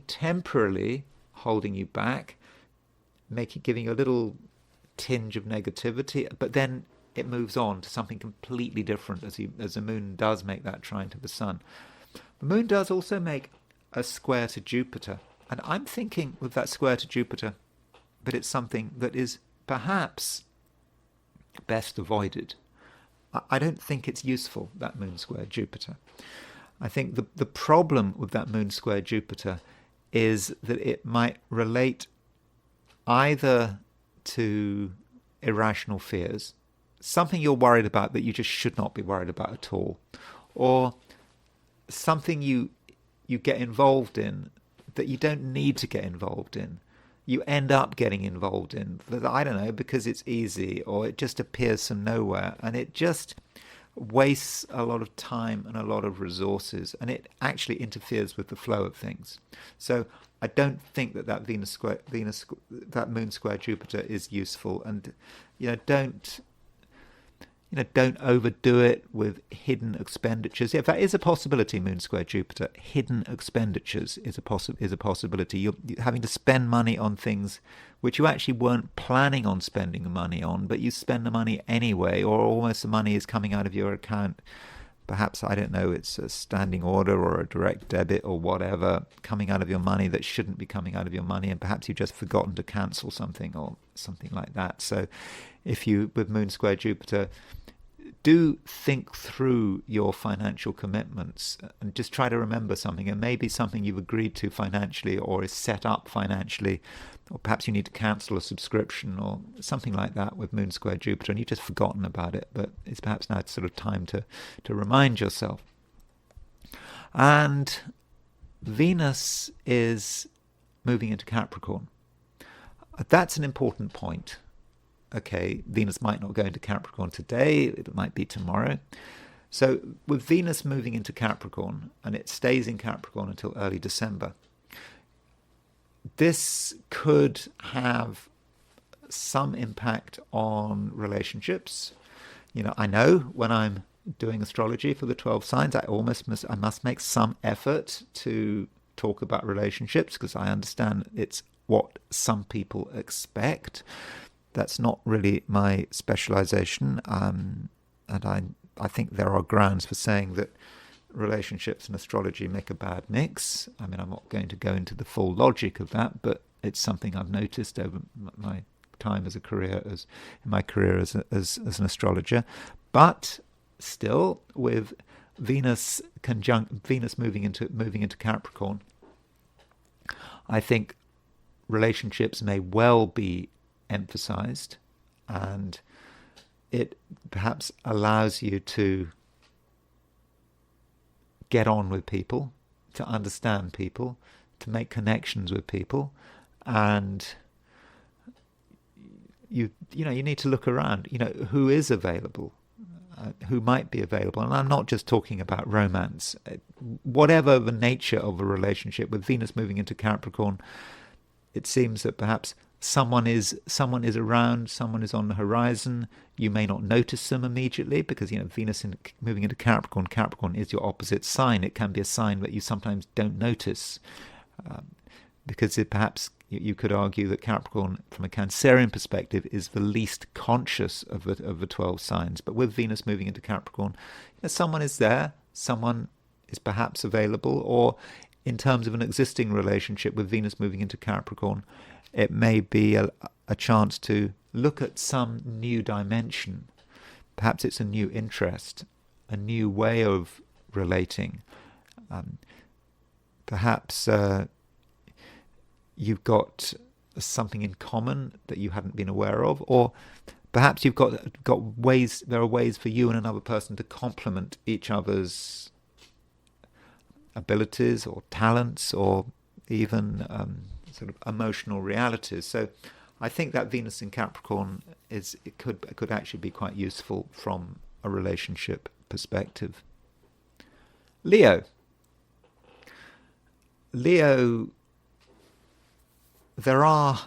temporarily holding you back, giving you a little tinge of negativity, but then it moves on to something completely different as the Moon does make that trine to the Sun. The Moon does also make a square to Jupiter. And I'm thinking with that square to Jupiter that it's something that is perhaps best avoided. I don't think it's useful, that Moon square Jupiter. I think the problem with that Moon square Jupiter is that it might relate either to irrational fears, something you're worried about that you just should not be worried about at all, or something you get involved in that you don't need to get involved in. You end up getting involved in, I don't know, because it's easy, or it just appears from nowhere, and it just wastes a lot of time and a lot of resources, and it actually interferes with the flow of things. So I don't think that Moon square Jupiter is useful, and don't overdo it with hidden expenditures. If that is a possibility, Moon square Jupiter, hidden expenditures is a possibility. You're having to spend money on things which you actually weren't planning on spending the money on, but you spend the money anyway, or almost the money is coming out of your account. Perhaps, I don't know, it's a standing order or a direct debit or whatever coming out of your money that shouldn't be coming out of your money, and perhaps you've just forgotten to cancel something or something like that. So if you, with Moon square Jupiter, do think through your financial commitments and just try to remember something, and maybe something you've agreed to financially or is set up financially, or perhaps you need to cancel a subscription or something like that with Moon square Jupiter and you've just forgotten about it, but it's perhaps now sort of time to remind yourself. And Venus is moving into Capricorn. That's an important point. Okay, Venus might not go into Capricorn today, it might be tomorrow. So with Venus moving into Capricorn, and it stays in Capricorn until early December, this could have some impact on relationships. I know when I'm doing astrology for the 12 signs, I must make some effort to talk about relationships, because I understand it's what some people expect. That's not really my specialization, and I think there are grounds for saying that relationships and astrology make a bad mix. I mean, I'm not going to go into the full logic of that, but it's something I've noticed over my time as in my career as an astrologer. But still, with Venus moving into Capricorn, I think relationships may well be emphasized, and it perhaps allows you to get on with people, to understand people, to make connections with people, and you need to look around, who is available, who might be available. And I'm not just talking about romance. Whatever the nature of a relationship, with Venus moving into Capricorn, it seems that perhaps someone is around, someone is on the horizon. You may not notice them immediately because Venus moving into Capricorn. Capricorn is your opposite sign. It can be a sign that you sometimes don't notice, because perhaps you could argue that Capricorn, from a Cancerian perspective, is the least conscious of the 12 signs. But with Venus moving into Capricorn, someone is there, someone is perhaps available, or in terms of an existing relationship with Venus moving into Capricorn, it may be a chance to look at some new dimension. Perhaps it's a new interest, a new way of relating. Perhaps you've got something in common that you hadn't been aware of, or perhaps you've got ways. There are ways for you and another person to complement each other's abilities or talents, or even sort of emotional realities. So I think that Venus in Capricorn could actually be quite useful from a relationship perspective. Leo there are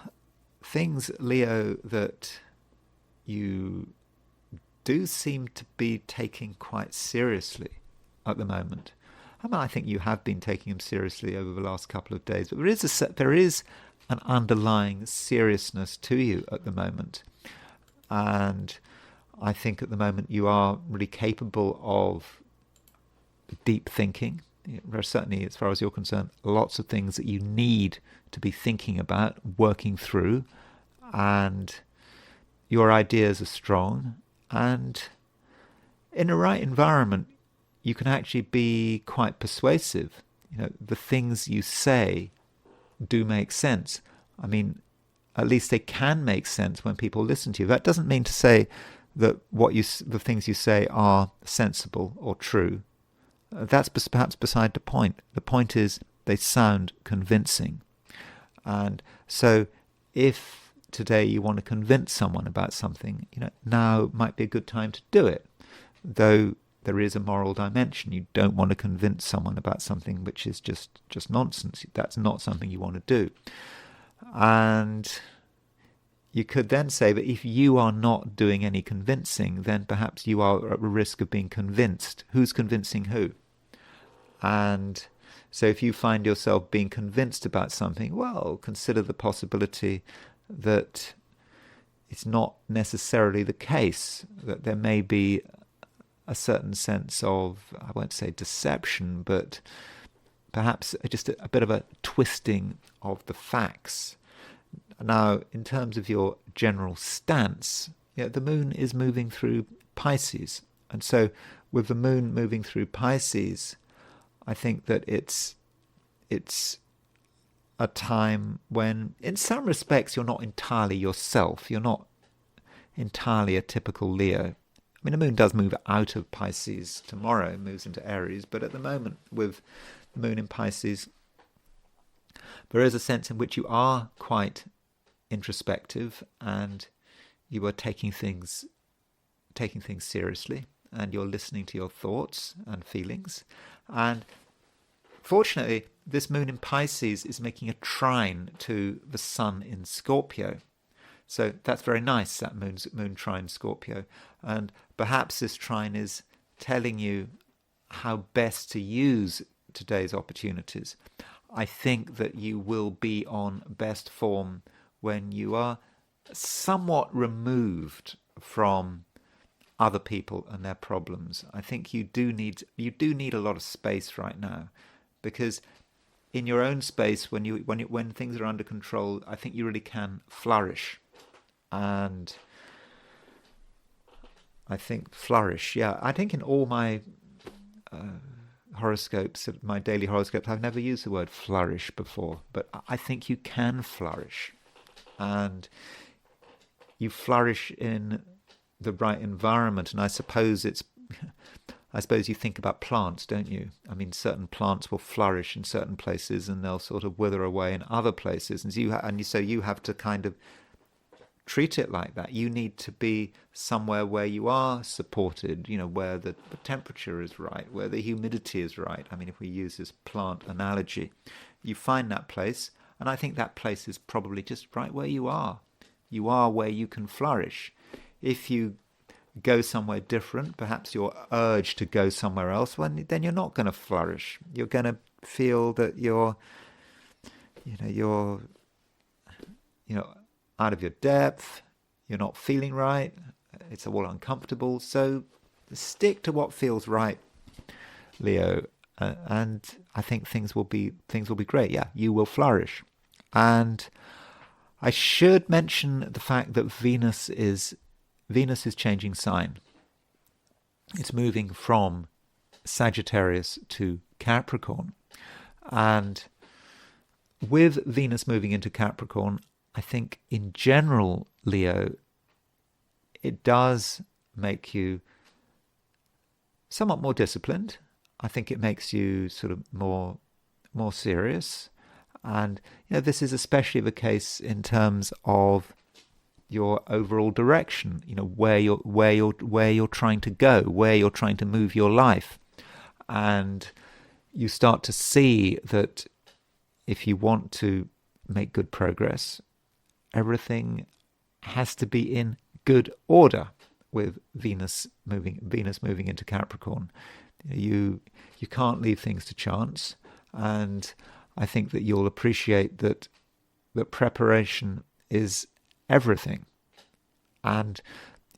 things, Leo, that you do seem to be taking quite seriously at the moment. I mean, I think you have been taking them seriously over the last couple of days, but there is an underlying seriousness to you at the moment. And I think at the moment you are really capable of deep thinking. There are certainly, as far as you're concerned, lots of things that you need to be thinking about, working through, and your ideas are strong. And in the right environment, you can actually be quite persuasive. The things you say do make sense. I mean, at least they can make sense when people listen to you. That doesn't mean to say that the things you say are sensible or true. That's perhaps beside the point. The point is they sound convincing. And so if today you want to convince someone about something, now might be a good time to do it. Though there is a moral dimension. You don't want to convince someone about something which is just nonsense. That's not something you want to do. And you could then say that if you are not doing any convincing, then perhaps you are at risk of being convinced. Who's convincing who? And so if you find yourself being convinced about something, well, consider the possibility that it's not necessarily the case, that there may be a certain sense of, I won't say deception, but perhaps just a bit of a twisting of the facts. Now, in terms of your general stance, the moon is moving through Pisces. And so with the moon moving through Pisces, I think that it's a time when, in some respects, you're not entirely yourself. You're not entirely a typical Leo. I mean, the moon does move out of Pisces tomorrow, moves into Aries, but at the moment, with the moon in Pisces, there is a sense in which you are quite introspective and you are taking things seriously, and you're listening to your thoughts and feelings. And fortunately, this moon in Pisces is making a trine to the sun in Scorpio. So that's very nice, that moon trine Scorpio. And perhaps this trine is telling you how best to use today's opportunities. I think that you will be on best form when you are somewhat removed from other people and their problems. I think you do need a lot of space right now, because in your own space, when things are under control, I think you really can flourish. And I think flourish, I think in all my horoscopes, my daily horoscopes, I've never used the word flourish before, but I think you can flourish. And you flourish in the right environment. And I suppose you think about plants, don't you? I mean, certain plants will flourish in certain places and they'll sort of wither away in other places. And so you have to kind of treat it like that. You need to be somewhere where you are supported, where the temperature is right, where the humidity is right. I mean, if we use this plant analogy, you find that place, and I think that place is probably just right where you are. You are where you can flourish. If you go somewhere different, perhaps you're urged to go somewhere else, then you're not going to flourish. You're going to feel that you're out of your depth, you're not feeling right, it's all uncomfortable. So stick to what feels right, Leo, and I think things will be great. You will flourish. And I should mention the fact that Venus is changing sign. It's moving from Sagittarius to Capricorn. And with Venus moving into Capricorn, I think in general, Leo, it does make you somewhat more disciplined. I think it makes you sort of more serious. And this is especially the case in terms of your overall direction, where you're trying to go, where you're trying to move your life. And you start to see that if you want to make good progress. Everything has to be in good order with Venus moving into Capricorn. You can't leave things to chance, and I think that you'll appreciate that preparation is everything. And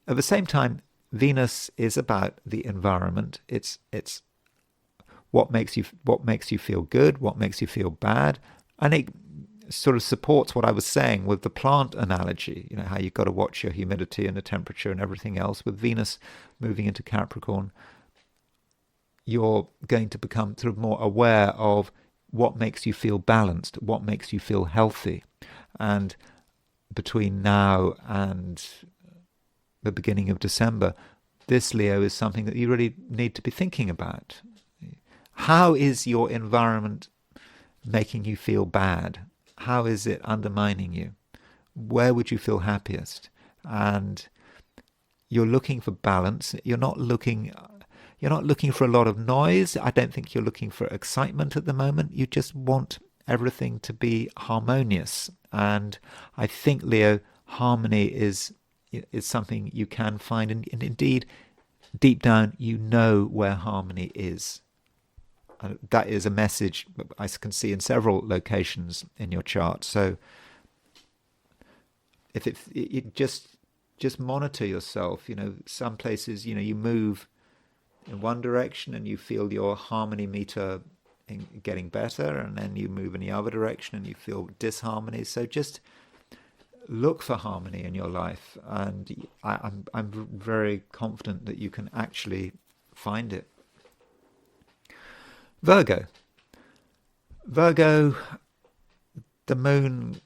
at the same time, Venus is about the environment. It's what makes you feel good, what makes you feel bad, and it sort of supports what I was saying with the plant analogy. You know, how you've got to watch your humidity and the temperature and everything else. With Venus moving into Capricorn, you're going to become sort of more aware of what makes you feel balanced, what makes you feel healthy. And between now and the beginning of December, this, Leo, is something that you really need to be thinking about. How is your environment making you feel bad? How is it undermining you? Where would you feel happiest? And you're looking for balance. You're not looking for a lot of noise. I don't think you're looking for excitement at the moment. You just want everything to be harmonious. And I think, Leo, harmony is something you can find. And indeed, deep down, you know where harmony is. That is a message I can see in several locations in your chart. So if it just monitor yourself. You know, some places, you know, you move in one direction and you feel your harmony meter getting better, and then you move in the other direction and you feel disharmony. So just look for harmony in your life, and I'm very confident that you can actually find it. Virgo, the moon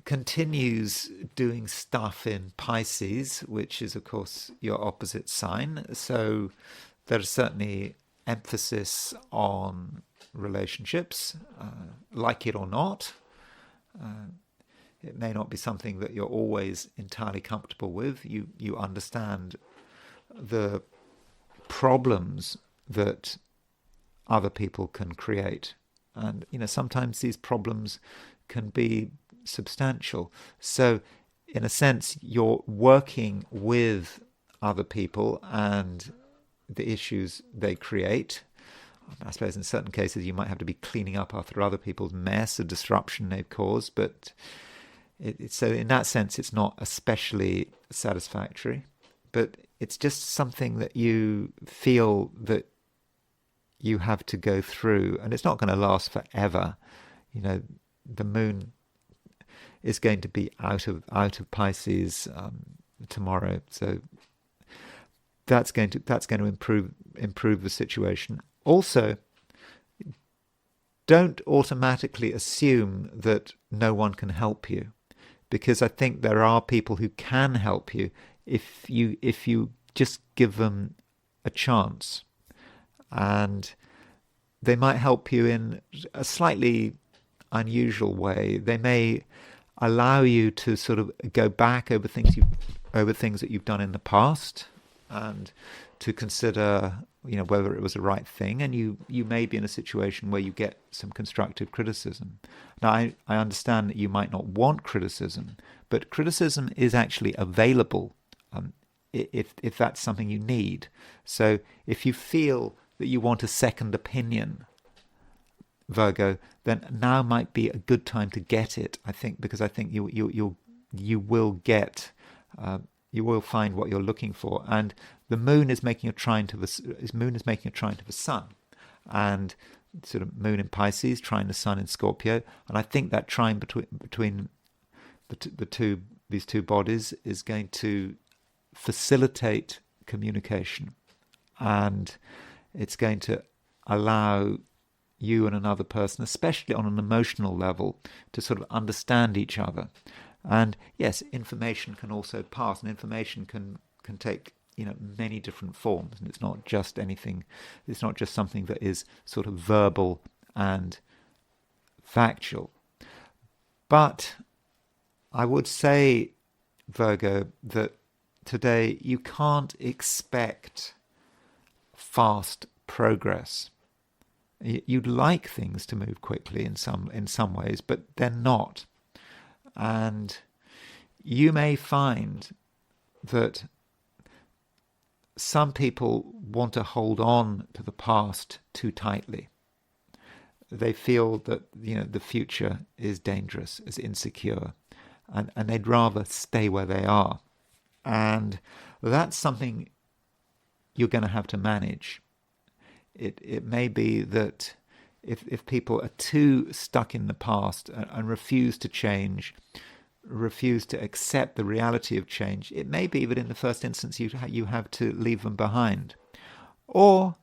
continues doing stuff in Pisces, which is, of course, your opposite sign. So there's certainly emphasis on relationships, like it or not. It may not be something that you're always entirely comfortable with. You understand the problems that other people can create. And, you know, sometimes these problems can be substantial. So, in a sense, you're working with other people and the issues they create. I suppose in certain cases you might have to be cleaning up after other people's mess or disruption they've caused, but so in that sense it's not especially satisfactory. But it's just something that you feel that you have to go through, and it's not going to last forever. You know, the moon is going to be out of Pisces tomorrow, so that's going to improve the situation. Also, don't automatically assume that no one can help you, because I think there are people who can help you if you just give them a chance. And they might help you in a slightly unusual way. They may allow you to sort of go back over things that you've done in the past, and to consider, you know, whether it was the right thing. And you may be in a situation where you get some constructive criticism. Now, I understand that you might not want criticism, but criticism is actually available if that's something you need. So if you feel that you want a second opinion, Virgo, then now might be a good time to get it. I think, because I think you will get, you will find what you're looking for. And the moon is making a trine to the sun, and sort of moon in Pisces trine the sun in Scorpio. And I think that trine between these two bodies is going to facilitate communication, and it's going to allow you and another person, especially on an emotional level, to sort of understand each other. And yes, information can also pass, and information can take, you know, many different forms, and it's not just something that is sort of verbal and factual. But I would say, Virgo, that today you can't expect fast progress. You'd like things to move quickly in some ways, but they're not. And you may find that some people want to hold on to the past too tightly. They feel that, the future is dangerous, is insecure, and they'd rather stay where they are. And that's something you're going to have to manage. It may be that if people are too stuck in the past and refuse to change, refuse to accept the reality of change, it may be that in the first instance you have to leave them behind. Or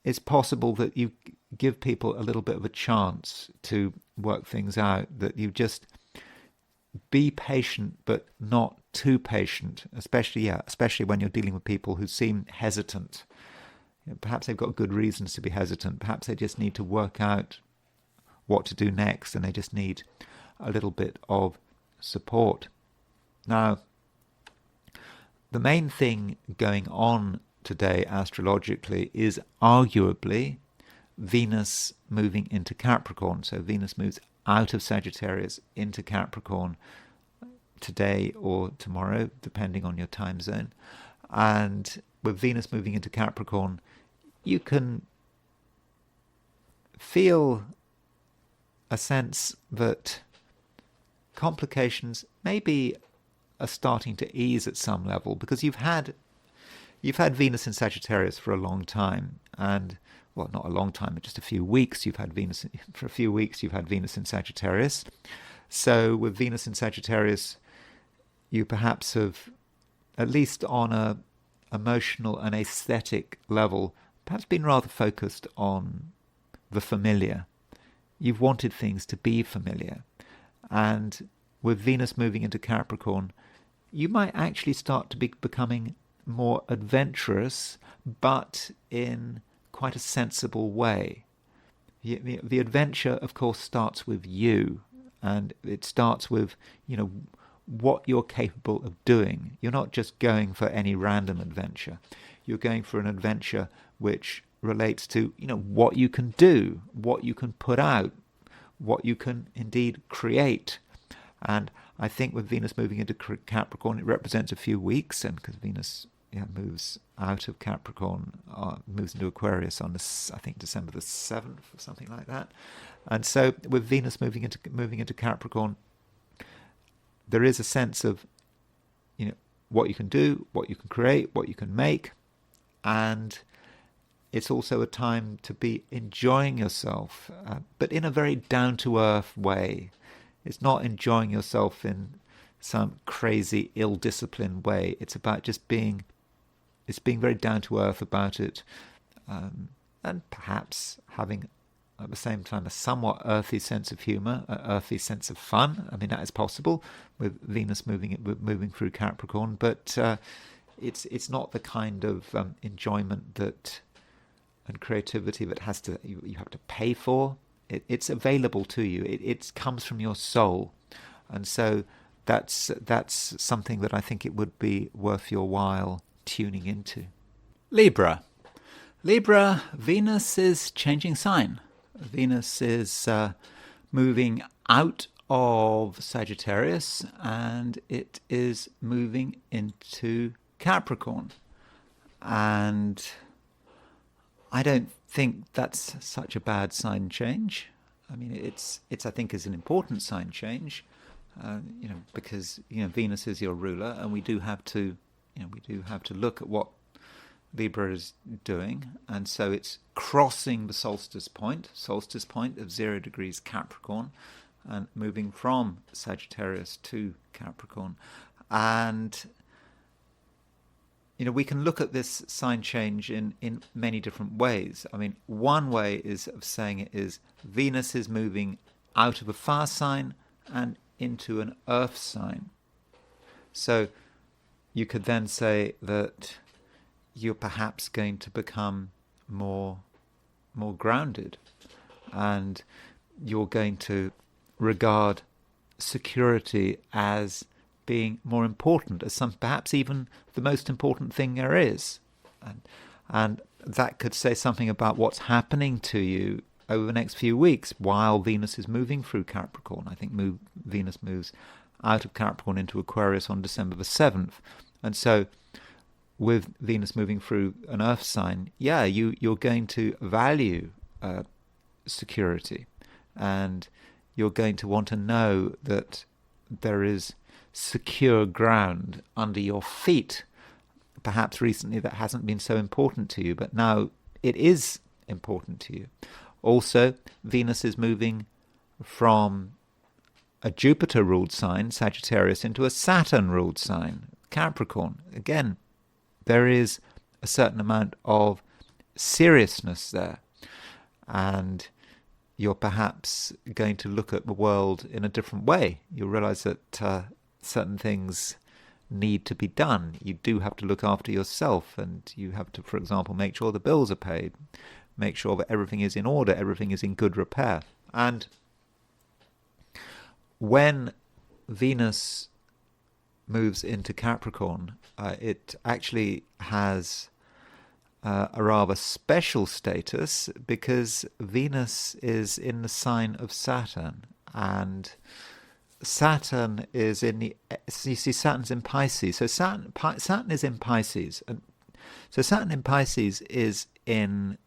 it's possible that you give people a little bit of a chance to work things out, that you just be patient but not too patient, especially when you're dealing with people who seem hesitant. Perhaps they've got good reasons to be hesitant. Perhaps they just need to work out what to do next, and they just need a little bit of support. Now, the main thing going on today astrologically is arguably Venus moving into Capricorn. So Venus moves out of Sagittarius into Capricorn today or tomorrow, depending on your time zone. And with Venus moving into Capricorn, you can feel a sense that complications maybe are starting to ease at some level, because you've had Venus in Sagittarius for a long time, and well, not a long time, but just a few weeks. You've had Venus in Sagittarius. So with Venus in Sagittarius, you perhaps have, at least on a emotional and aesthetic level, perhaps been rather focused on the familiar. You've wanted things to be familiar. And with Venus moving into Capricorn, you might actually start to be becoming more adventurous, but in quite a sensible way. The adventure, of course, starts with you, and it starts with, what you're capable of doing. You're not just going for any random adventure. You're going for an adventure which relates to, what you can do, what you can put out, what you can indeed create. And I think with Venus moving into Capricorn, it represents a few weeks, and because Venus moves out of Capricorn, moves into Aquarius on I think December the 7th or something like that. And so with Venus moving into Capricorn, there is a sense of, what you can do, what you can create, what you can make, and it's also a time to be enjoying yourself, but in a very down-to-earth way. It's not enjoying yourself in some crazy, ill-disciplined way. It's about just being very down-to-earth about it, and perhaps having, at the same time, a somewhat earthy sense of humour, an earthy sense of fun. I mean, that is possible with Venus moving through Capricorn, but it's not the kind of enjoyment and creativity that you have to pay for. It's available to you. It comes from your soul, and so that's something that I think it would be worth your while tuning into. Libra, Venus is changing sign. Venus is moving out of Sagittarius, and it is moving into Capricorn. And I don't think that's such a bad sign change. I mean, it's I think is an important sign change, because Venus is your ruler, and we do have to look at what Libra is doing, and so it's crossing the solstice point of 0 degrees Capricorn, and moving from Sagittarius to Capricorn. And we can look at this sign change in many different ways. I mean, one way of saying it is Venus is moving out of a fire sign and into an earth sign. So you could then say that you're perhaps going to become more grounded, and you're going to regard security as being more important, as perhaps even the most important thing there is, and that could say something about what's happening to you over the next few weeks while Venus is moving through Capricorn. I think Venus moves out of Capricorn into Aquarius on December the 7th. And so with Venus moving through an earth sign, you're going to value security, and you're going to want to know that there is secure ground under your feet. Perhaps recently that hasn't been so important to you, but now it is important to you. Also, Venus is moving from a Jupiter-ruled sign, Sagittarius, into a Saturn-ruled sign, Capricorn. Again, there is a certain amount of seriousness there, and you're perhaps going to look at the world in a different way. You'll realize that certain things need to be done. You do have to look after yourself, and you have to, for example, make sure the bills are paid, make sure that everything is in order, everything is in good repair. And when Venus moves into Capricorn, it actually has a rather special status, because Venus is in the sign of Saturn, and Saturn is in the, you see, Saturn's in Pisces. So Saturn is in Pisces, and so Saturn in Pisces is in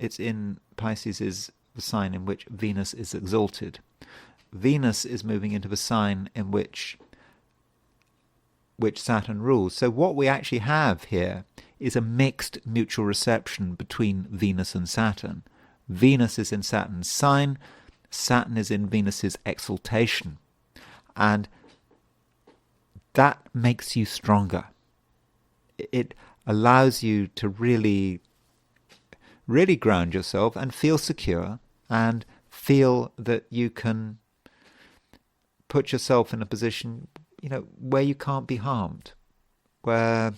Pisces is the sign in which Venus is exalted. Venus is moving into the sign in which Saturn rules. So what we actually have here is a mixed mutual reception between Venus and Saturn. Venus is in Saturn's sign, Saturn is in Venus's exaltation. And that makes you stronger. It allows you to really, really ground yourself and feel secure, and feel that you can put yourself in a position, where you can't be harmed, where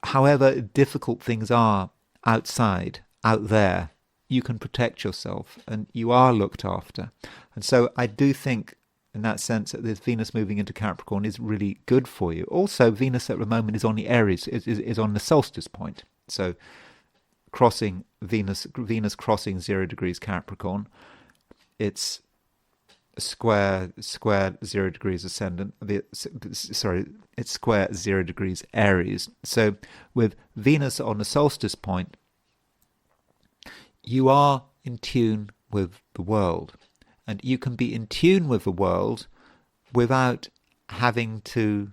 however difficult things are outside, out there, you can protect yourself and you are looked after. And so I do think, in that sense, that this Venus moving into Capricorn is really good for you. Also, Venus at the moment is on the Aries, is on the solstice point. So crossing Venus crossing 0 degrees Capricorn, it's square 0 degrees ascendant. It's square 0 degrees Aries. So with Venus on the solstice point, you are in tune with the world. And you can be in tune with the world without having to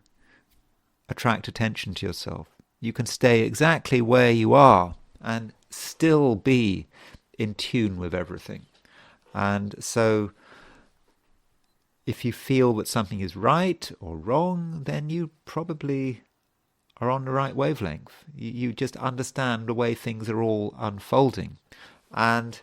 attract attention to yourself. You can stay exactly where you are and still be in tune with everything. And so if you feel that something is right or wrong, then you probably are on the right wavelength. You just understand the way things are all unfolding. And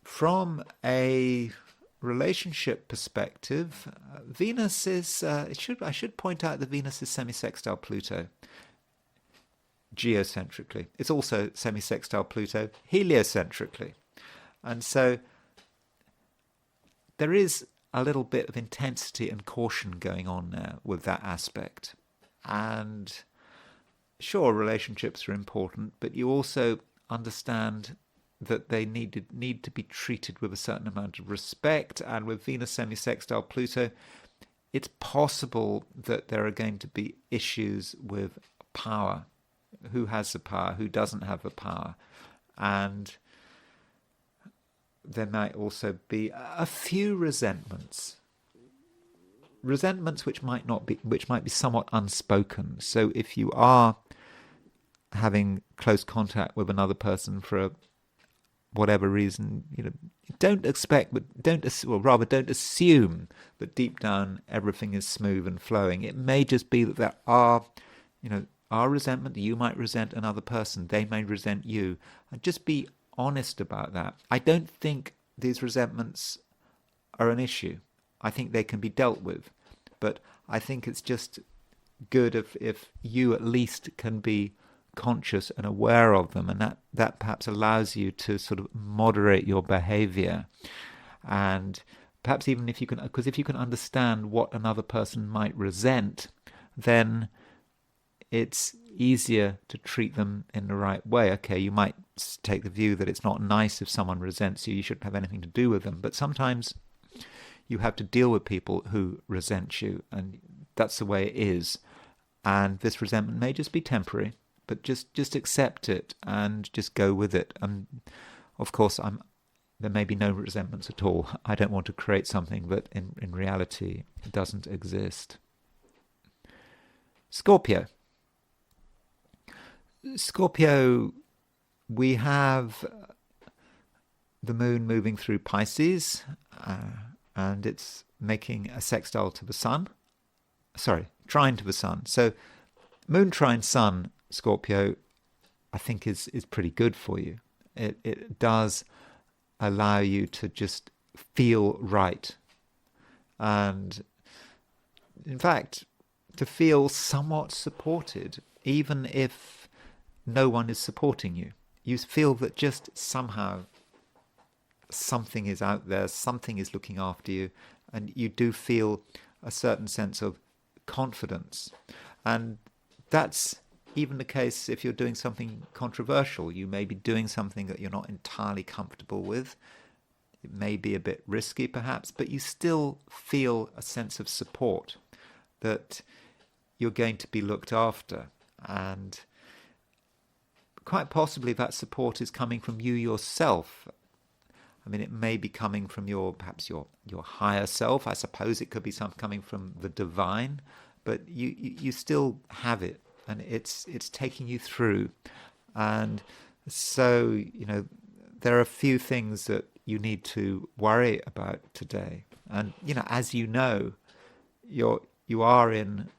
from a relationship perspective, Venus is, I should point out that Venus is semi-sextile Pluto geocentrically. It's also semi-sextile Pluto heliocentrically. And so there is a little bit of intensity and caution going on there with that aspect. And sure, relationships are important, but you also understand that they need to be treated with a certain amount of respect. And with Venus semi-sextile Pluto, it's possible that there are going to be issues with power. Who has the power? Who doesn't have the power? And there might also be a few resentments which might be somewhat unspoken. So if you are having close contact with another person for whatever reason, don't assume that deep down everything is smooth and flowing. It may just be that there are resentment. You might resent another person, they may resent you, and just be honest about that. I don't think these resentments are an issue. I think they can be dealt with, but I think it's just good if you at least can be conscious and aware of them, and that perhaps allows you to sort of moderate your behavior. And perhaps even if you can understand what another person might resent, then it's easier to treat them in the right way. Okay, you might take the view that it's not nice if someone resents you, you shouldn't have anything to do with them, but sometimes you have to deal with people who resent you, and that's the way it is. And this resentment may just be temporary, but just accept it and just go with it. And of course, there may be no resentments at all. I don't want to create something that in reality doesn't exist. Scorpio. Scorpio, we have the moon moving through Pisces, and it's making a sextile to the sun. Sorry, trine to the sun. So moon trine sun, Scorpio, I think is pretty good for you. It does allow you to just feel right. And in fact, to feel somewhat supported, even if no one is supporting you. You feel that just somehow something is out there, something is looking after you, and you do feel a certain sense of confidence. And that's even the case if you're doing something controversial. You may be doing something that you're not entirely comfortable with. It may be a bit risky perhaps, but you still feel a sense of support, that you're going to be looked after. And quite possibly that support is coming from you yourself. I mean, it may be coming from perhaps your higher self. I suppose it could be some coming from the divine, but you still have it, and it's taking you through. And so, there are a few things that you need to worry about today. And as you know, you are in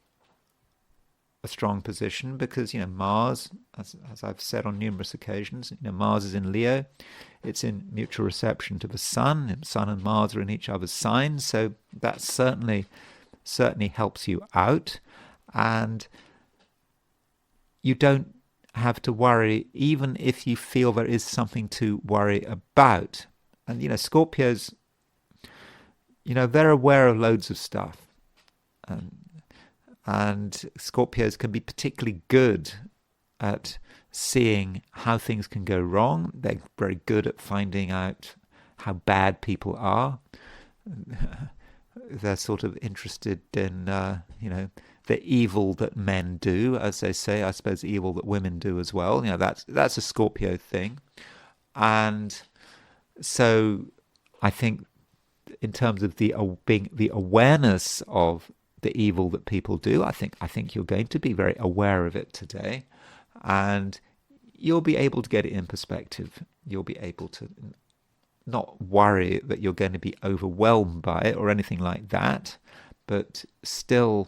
a strong position because Mars, as I've said on numerous occasions, Mars is in Leo. It's in mutual reception to the Sun. Sun and Mars are in each other's signs, so that certainly helps you out. And you don't have to worry, even if you feel there is something to worry about. And Scorpios, they're aware of loads of stuff. And Scorpios can be particularly good at seeing how things can go wrong. They're very good at finding out how bad people are. They're sort of interested in, the evil that men do, as they say. I suppose evil that women do as well. That's a Scorpio thing. And so I think in terms of the awareness of the evil that people do, I think you're going to be very aware of it today, and you'll be able to get it in perspective. You'll be able to not worry that you're going to be overwhelmed by it or anything like that, but still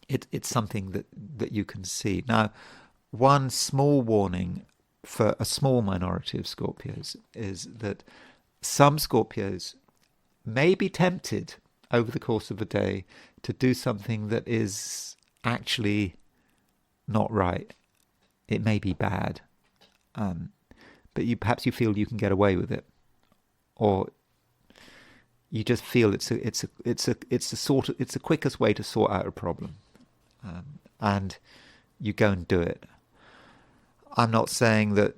it's something that you can see. Now, one small warning for a small minority of Scorpios is that some Scorpios may be tempted over the course of a day to do something that is actually not right. It may be bad, but perhaps you feel you can get away with it, or you just feel it's the quickest way to sort out a problem, and you go and do it. I'm not saying that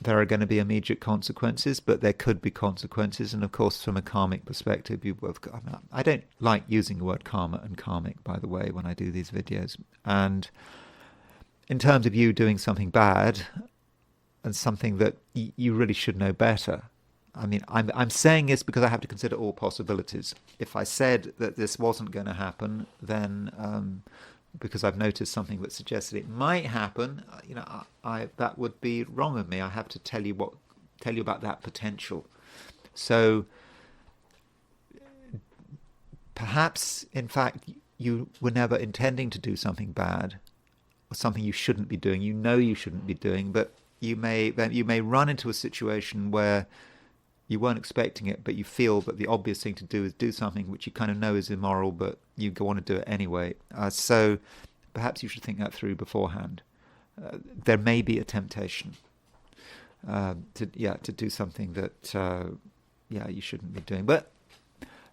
there are going to be immediate consequences, but there could be consequences. And of course, from a karmic perspective, I don't like using the word karma and karmic, by the way, when I do these videos. And in terms of you doing something bad and something that you really should know better, I mean, I'm saying this because I have to consider all possibilities. If I said that this wasn't going to happen, then because I've noticed something that suggests that it might happen, that would be wrong of me. I have to tell you about that potential. So perhaps, in fact, you were never intending to do something bad or something you shouldn't be doing. You shouldn't be doing, but you may run into a situation where you weren't expecting it, but you feel that the obvious thing to do is do something which you kind of know is immoral, but you go on to do it anyway. So perhaps you should think that through beforehand. There may be a temptation to do something that you shouldn't be doing, but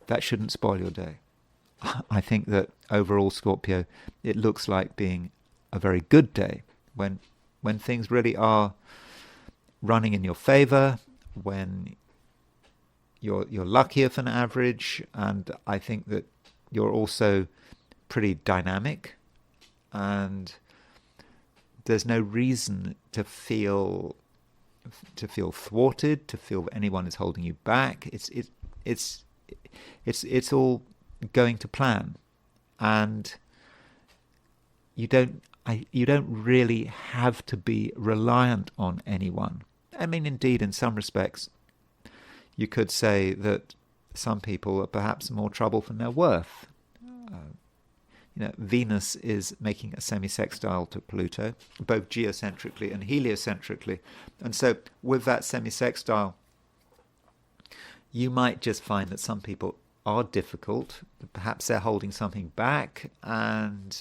that shouldn't spoil your day. I think that overall, Scorpio, it looks like being a very good day, when things really are running in your favor, when you're luckier than average, and I think that you're also pretty dynamic, and there's no reason to feel thwarted, to feel that anyone is holding you back. It's all going to plan, and you don't really have to be reliant on anyone. I mean, indeed, in some respects, you could say that some people are perhaps more trouble than they're worth. Venus is making a semi-sextile to Pluto, both geocentrically and heliocentrically. And so with that semi-sextile, you might just find that some people are difficult. Perhaps they're holding something back, and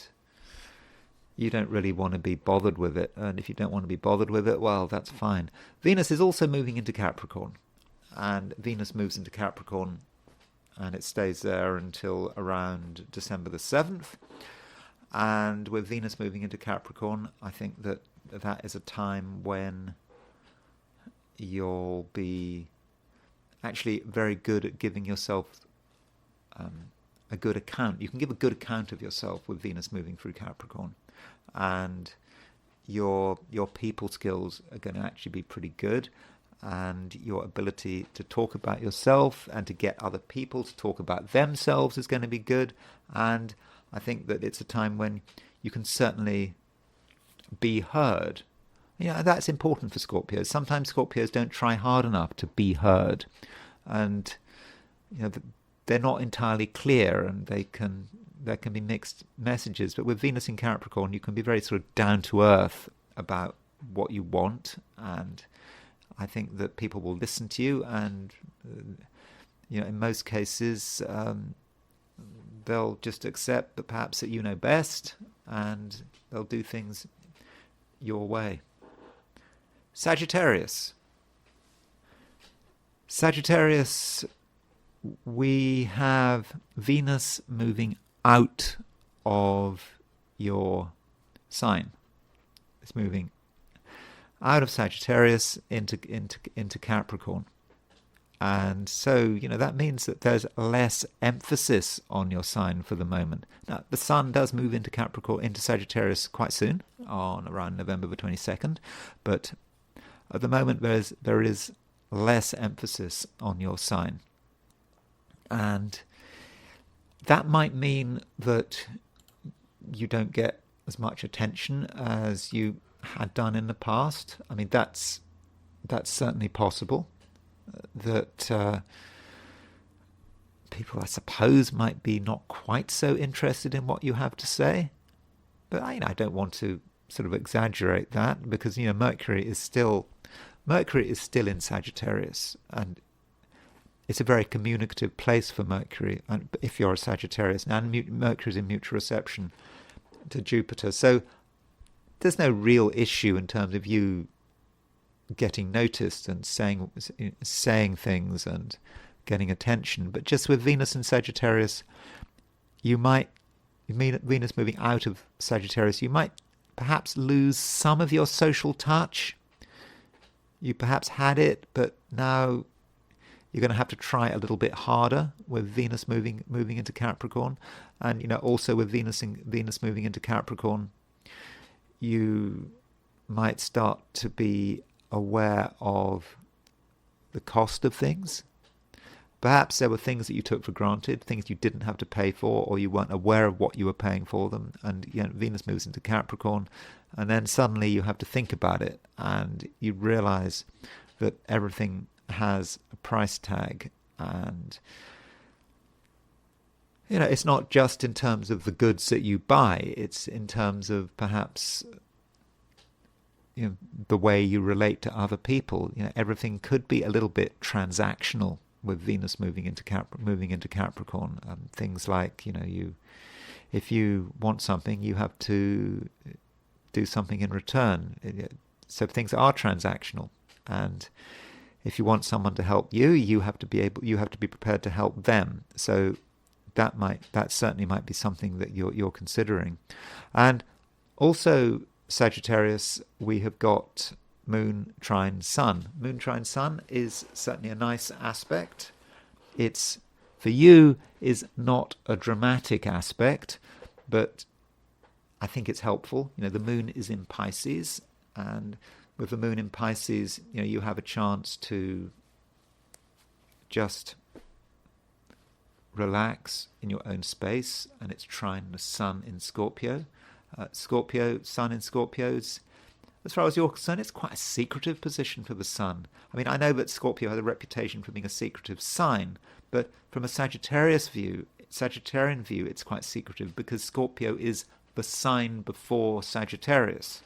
you don't really want to be bothered with it. And if you don't want to be bothered with it, well, that's fine. Venus is also moving into Capricorn. And Venus moves into Capricorn, and it stays there until around December the 7th. And with Venus moving into Capricorn, I think that is a time when you'll be actually very good at giving yourself a good account. You can give a good account of yourself with Venus moving through Capricorn. And your people skills are going to actually be pretty good. And your ability to talk about yourself and to get other people to talk about themselves is going to be good. And I think that it's a time when you can certainly be heard. That's important for Scorpios. Sometimes Scorpios don't try hard enough to be heard, and they're not entirely clear, and there can be mixed messages. But with Venus in Capricorn, you can be very sort of down to earth about what you want, and I think that people will listen to you, and in most cases they'll just accept that perhaps that you know best, and they'll do things your way. Sagittarius, we have Venus moving out of your sign. It's moving out of Sagittarius into Capricorn. And so, that means that there's less emphasis on your sign for the moment. Now, the Sun does move into Capricorn, into Sagittarius quite soon, on around November the 22nd. But at the moment, there is less emphasis on your sign. And that might mean that you don't get as much attention as you had done in the past. I mean, that's certainly possible. That people, I suppose, might be not quite so interested in what you have to say. But I don't want to sort of exaggerate that, because Mercury is still in Sagittarius, and it's a very communicative place for Mercury. And if you're a Sagittarius, and Mercury is in mutual reception to Jupiter, so there's no real issue in terms of you getting noticed and saying things and getting attention. But just with Venus and Sagittarius, Venus moving out of Sagittarius, you might perhaps lose some of your social touch. You perhaps had it, but now you're going to have to try a little bit harder with Venus moving into Capricorn. And also with Venus moving into Capricorn, you might start to be aware of the cost of things. Perhaps there were things that you took for granted, things you didn't have to pay for, or you weren't aware of what you were paying for them. And Venus moves into Capricorn, and then suddenly you have to think about it, and you realize that everything has a price tag. And it's not just in terms of the goods that you buy, it's in terms of perhaps the way you relate to other people. Everything could be a little bit transactional with Venus moving into Capricorn. Things like, if you want something, you have to do something in return. So things are transactional, and if you want someone to help you, you have to be prepared to help them. So that certainly might be something that you're considering. And Also, Sagittarius, we have got Moon trine Sun. Moon trine Sun is certainly a nice aspect. It's, for you, is not a dramatic aspect, but I think it's helpful. The Moon is in Pisces, and with the Moon in Pisces, you have a chance to just relax in your own space, and it's trine the Sun in Scorpio. Scorpio, Sun in Scorpios, as far as you're concerned, it's quite a secretive position for the Sun. I mean, I know that Scorpio has a reputation for being a secretive sign, but from a Sagittarian view, it's quite secretive because Scorpio is the sign before Sagittarius.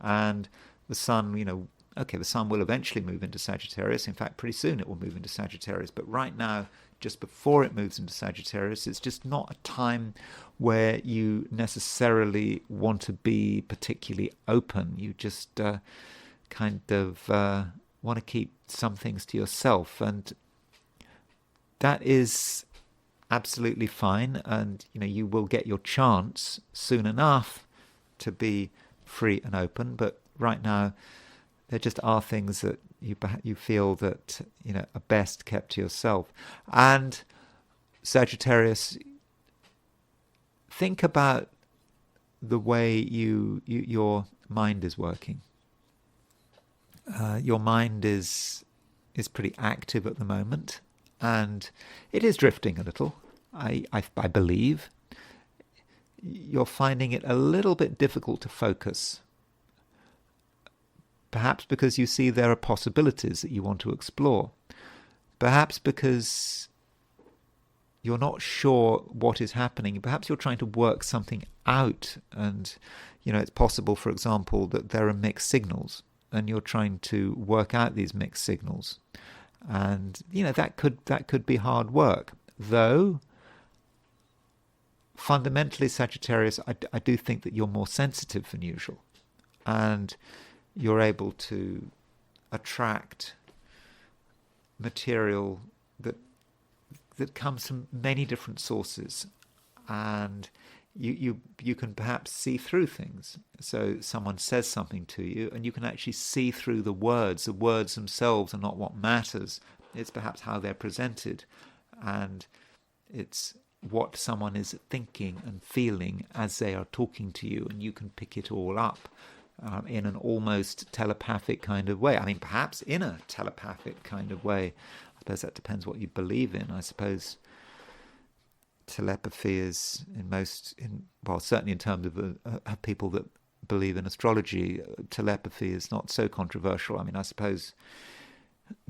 And the Sun, the Sun will eventually move into Sagittarius. In fact, pretty soon it will move into Sagittarius. But right now, just before it moves into Sagittarius, it's just not a time where you necessarily want to be particularly open. You just kind of want to keep some things to yourself, and that is absolutely fine. And you will get your chance soon enough to be free and open. But right now, there just are things that you feel that are best kept to yourself. And Sagittarius, think about the way your mind is working. Your mind is pretty active at the moment, and it is drifting a little. I believe you're finding it a little bit difficult to focus. Perhaps because you see there are possibilities that you want to explore. Perhaps because you're not sure what is happening. Perhaps you're trying to work something out, and it's possible, for example, that there are mixed signals, and you're trying to work out these mixed signals. And that could be hard work. Though fundamentally, Sagittarius, I do think that you're more sensitive than usual, and you're able to attract material that comes from many different sources, and you can perhaps see through things. So someone says something to you, and you can actually see through the words. The words themselves are not what matters. It's perhaps how they're presented, and it's what someone is thinking and feeling as they are talking to you, and you can pick it all up. In an almost telepathic kind of way. I mean, perhaps in a telepathic kind of way. I suppose that depends what you believe in. I suppose telepathy is certainly in terms of people that believe in astrology, telepathy is not so controversial. I mean, I suppose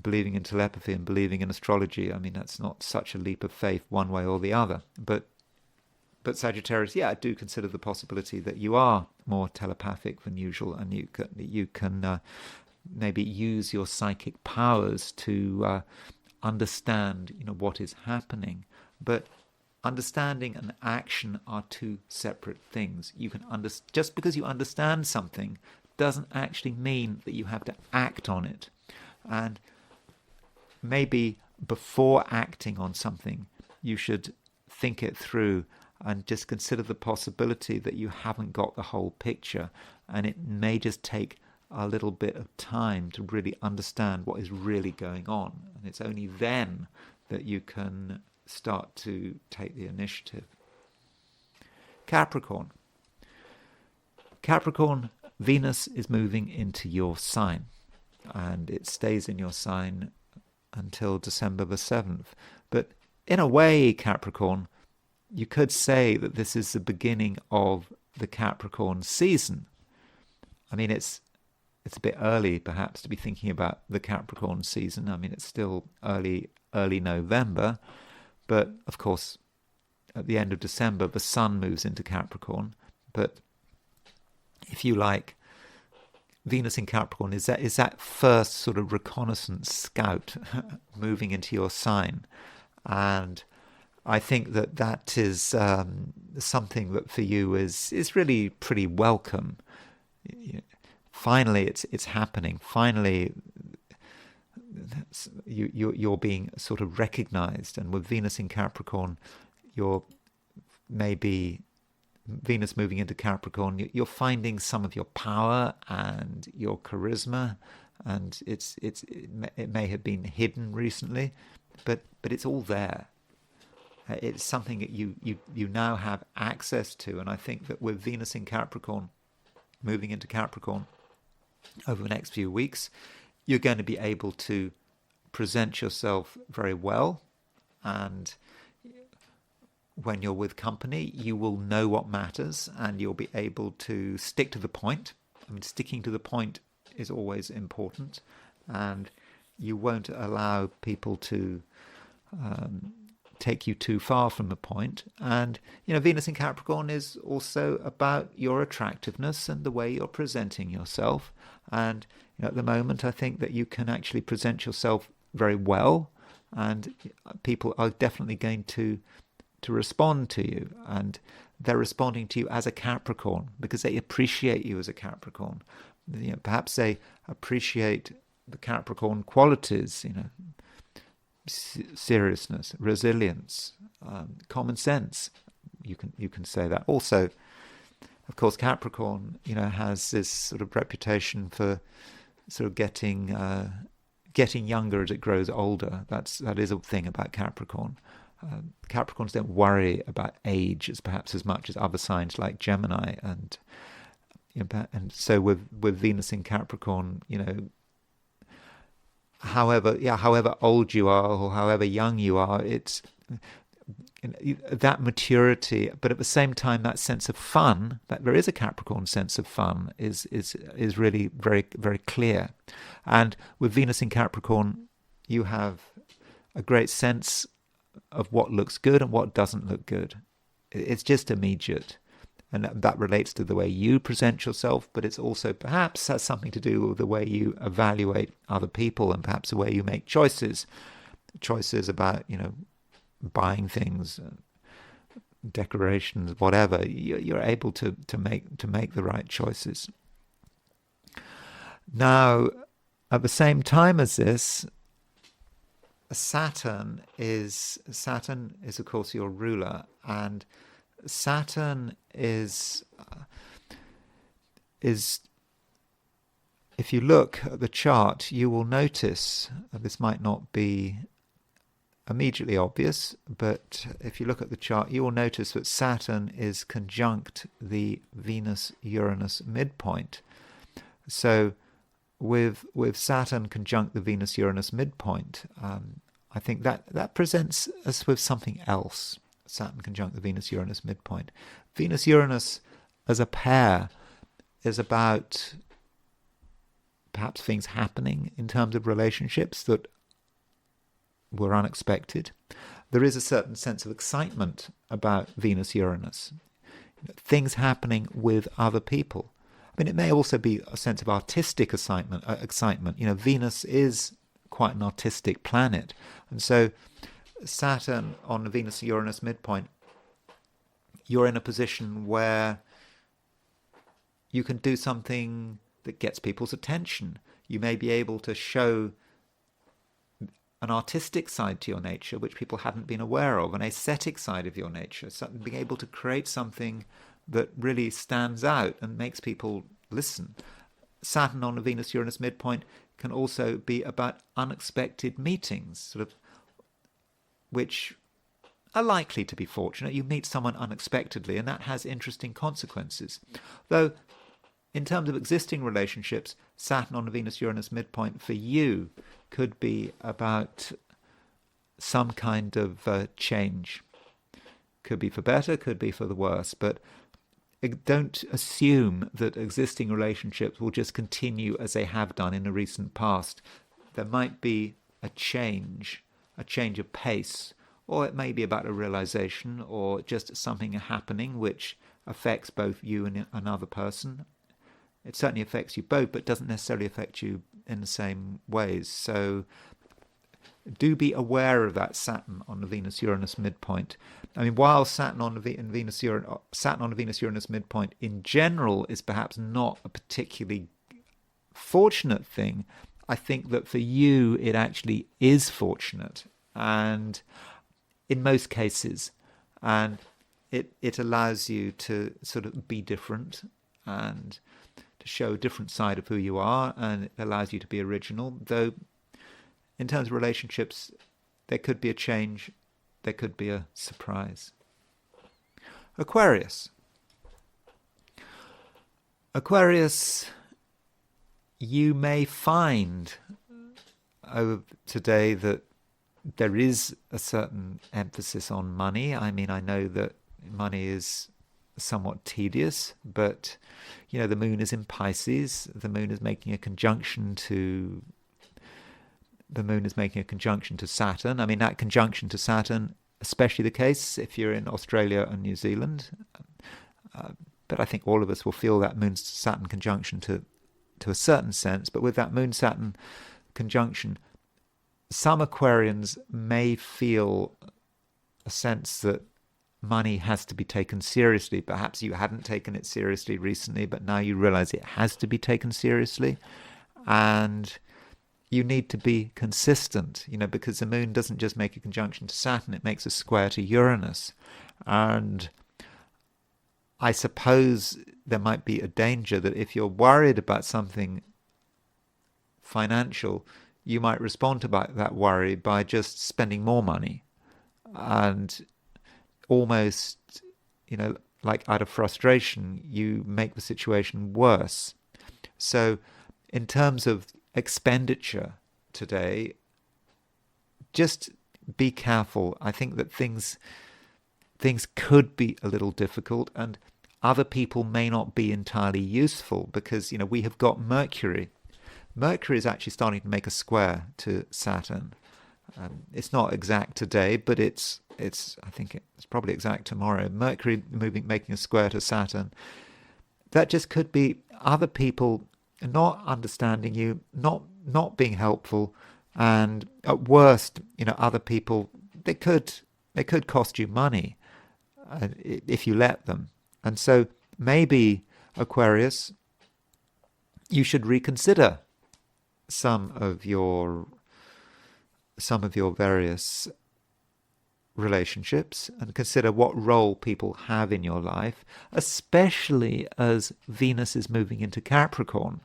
believing in telepathy and believing in astrology, I mean, that's not such a leap of faith one way or the other. But Sagittarius, I do consider the possibility that you are more telepathic than usual, and you can maybe use your psychic powers to understand, what is happening. But understanding and action are two separate things. You can just because you understand something doesn't actually mean that you have to act on it. And maybe before acting on something, you should think it through and just consider the possibility that you haven't got the whole picture, and it may just take a little bit of time to really understand what is really going on. And it's only then that you can start to take the initiative. Capricorn, Venus is moving into your sign, and it stays in your sign until December the 7th. But in a way, Capricorn, you could say that this is the beginning of the Capricorn season. I mean, it's a bit early, perhaps, to be thinking about the Capricorn season. I mean, it's still early November, but of course, at the end of December, the Sun moves into Capricorn. But if you like, Venus in Capricorn is that first sort of reconnaissance scout moving into your sign, and I think that is something that for you is really pretty welcome. Finally, it's happening. Finally, you're being sort of recognized, and with Venus in Capricorn, you're maybe Venus moving into Capricorn, you're finding some of your power and your charisma, and it may have been hidden recently, but it's all there. It's something that you now have access to, and I think that with Venus in Capricorn, moving into Capricorn over the next few weeks, you're going to be able to present yourself very well, and when you're with company, you will know what matters, and you'll be able to stick to the point. I mean, sticking to the point is always important, and you won't allow people to take you too far from the point. And Venus in Capricorn is also about your attractiveness and the way you're presenting yourself. And at the moment, I think that you can actually present yourself very well, and people are definitely going to respond to you, and they're responding to you as a Capricorn because they appreciate you as a Capricorn. Perhaps they appreciate the Capricorn qualities, seriousness, resilience, common sense. You can say that. Also, of course, Capricorn, has this sort of reputation for sort of getting younger as it grows older. That is a thing about Capricorn. Capricorns don't worry about age as much as other signs like Gemini, and so with Venus in Capricorn, however old you are or however young you are, it's that maturity, but at the same time that sense of fun, that there is a Capricorn sense of fun, is really very, very clear. And with Venus in Capricorn, you have a great sense of what looks good and what doesn't look good. It's just immediate, and that relates to the way you present yourself, but it's also perhaps has something to do with the way you evaluate other people, and perhaps the way you make choices about buying things, decorations, whatever. You're able to make the right choices. Now, at the same time as this, Saturn is of course your ruler, and Saturn is if you look at the chart, you will notice, this might not be immediately obvious, but if you look at the chart, you will notice that Saturn is conjunct the Venus-Uranus midpoint. So with Saturn conjunct the Venus-Uranus midpoint, I think that presents us with something else. Saturn conjunct the Venus-Uranus midpoint. Venus-Uranus as a pair is about perhaps things happening in terms of relationships that were unexpected. There is a certain sense of excitement about Venus-Uranus. Things happening with other people. I mean, it may also be a sense of artistic excitement. Venus is quite an artistic planet. And so Saturn on the Venus-Uranus midpoint, you're in a position where you can do something that gets people's attention. You may be able to show an artistic side to your nature which people hadn't been aware of, an aesthetic side of your nature, being able to create something that really stands out and makes people listen. Saturn on the Venus-Uranus midpoint can also be about unexpected meetings, sort of, which are likely to be fortunate. You meet someone unexpectedly, and that has interesting consequences. Though, in terms of existing relationships, Saturn on the Venus-Uranus midpoint for you could be about some kind of change. Could be for better, could be for the worse, but don't assume that existing relationships will just continue as they have done in the recent past. There might be a change of pace, or it may be about a realization, or just something happening which affects both you and another person. It certainly affects you both, but doesn't necessarily affect you in the same ways. So do be aware of that Saturn on the Venus-Uranus midpoint. I mean, while Saturn on the Venus-Uranus midpoint in general is perhaps not a particularly fortunate thing, I think that for you it actually is fortunate, and in most cases. And it allows you to sort of be different and to show a different side of who you are, and it allows you to be original. Though in terms of relationships, there could be a change, there could be a surprise. Aquarius. Aquarius, you may find today that there is a certain emphasis on money. I mean, I know that money is somewhat tedious, but the moon is in Pisces. The moon is making a conjunction to Saturn. I mean, that conjunction to Saturn, especially the case if you're in Australia and New Zealand. But I think all of us will feel that moon-Saturn conjunction to a certain sense. But with that moon-Saturn conjunction, some Aquarians may feel a sense that money has to be taken seriously. Perhaps you hadn't taken it seriously recently, but now you realize it has to be taken seriously. And you need to be consistent, because the moon doesn't just make a conjunction to Saturn, it makes a square to Uranus. And I suppose there might be a danger that if you're worried about something financial, you might respond to that worry by just spending more money. And almost, like out of frustration, you make the situation worse. So in terms of expenditure today, just be careful. I think that things could be a little difficult, and other people may not be entirely useful because, we have got Mercury. Mercury is actually starting to make a square to Saturn. It's not exact today, but I think it's probably exact tomorrow. Mercury making a square to Saturn. That just could be other people not understanding you, not being helpful, and at worst, other people, they could cost you money if you let them. And so maybe, Aquarius, you should reconsider some of your various relationships and consider what role people have in your life, especially as Venus is moving into Capricorn.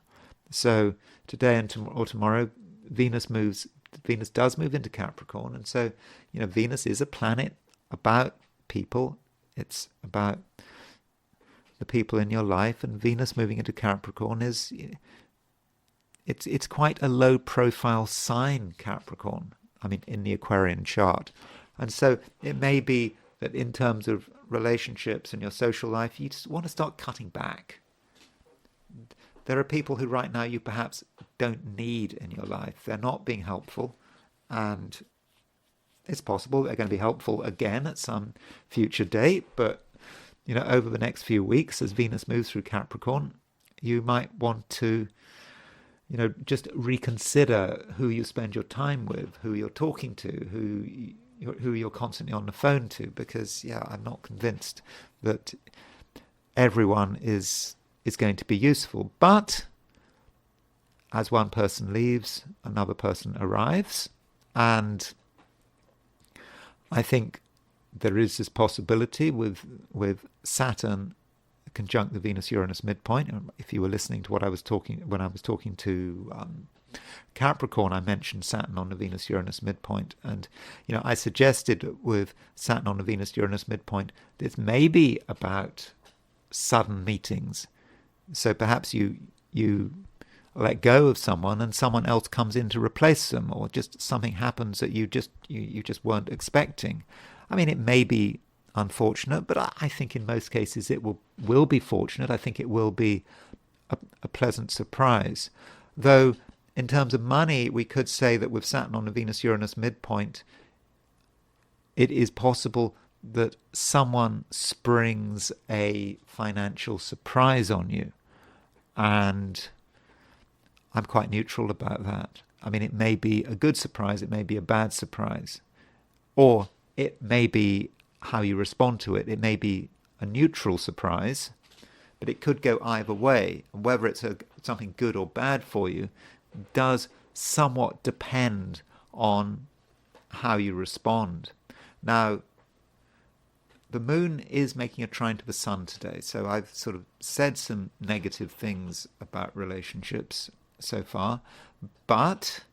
So today or tomorrow, Venus does move into Capricorn, and so Venus is a planet about people. It's about the people in your life, and Venus moving into Capricorn it's quite a low profile sign, Capricorn. I mean, in the Aquarian chart. And so it may be that in terms of relationships and your social life, you just want to start cutting back. There are people who right now you perhaps don't need in your life. They're not being helpful, and it's possible they're going to be helpful again at some future date. But, over the next few weeks, as Venus moves through Capricorn, you might want to, just reconsider who you spend your time with, who you're talking to, who you're constantly on the phone to, because I'm not convinced that everyone is going to be useful. But as one person leaves, another person arrives, and I think there is this possibility with Saturn conjunct the Venus-Uranus midpoint. If you were listening to when I was talking to Capricorn, I mentioned Saturn on the Venus-Uranus midpoint, and I suggested with Saturn on the Venus-Uranus midpoint, this may be about sudden meetings. So perhaps you let go of someone and someone else comes in to replace them, or just something happens that you just weren't expecting. I mean, it may be unfortunate, but I think in most cases it will be fortunate. I think it will be a pleasant surprise. Though in terms of money, we could say that with Saturn on the Venus-Uranus midpoint, it is possible that someone springs a financial surprise on you. And I'm quite neutral about that. I mean, it may be a good surprise, it may be a bad surprise, or it may be how you respond to it. It may be a neutral surprise, but it could go either way. And whether it's something good or bad for you does somewhat depend on how you respond. Now, the moon is making a trine to the sun today. So I've sort of said some negative things about relationships so far, but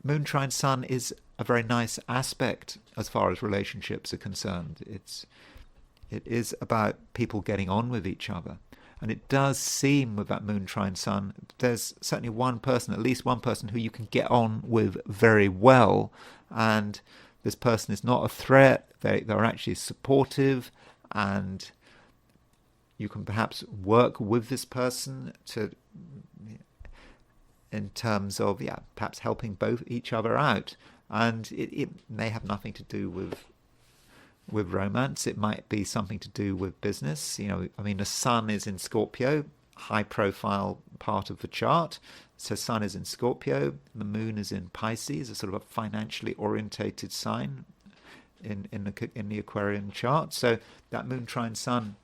moon trine sun is a very nice aspect as far as relationships are concerned. It is about people getting on with each other. And it does seem with that moon trine sun, there's certainly one person, at least one person, who you can get on with very well. And this person is not a threat. They're actually supportive, and you can perhaps work with this person in terms of perhaps helping both each other out. And it may have nothing to do with romance. It might be something to do with business. The sun is in Scorpio, high profile part of the chart. So sun is in Scorpio, the moon is in Pisces, a sort of a financially orientated sign in the Aquarian chart. So that moon trine sun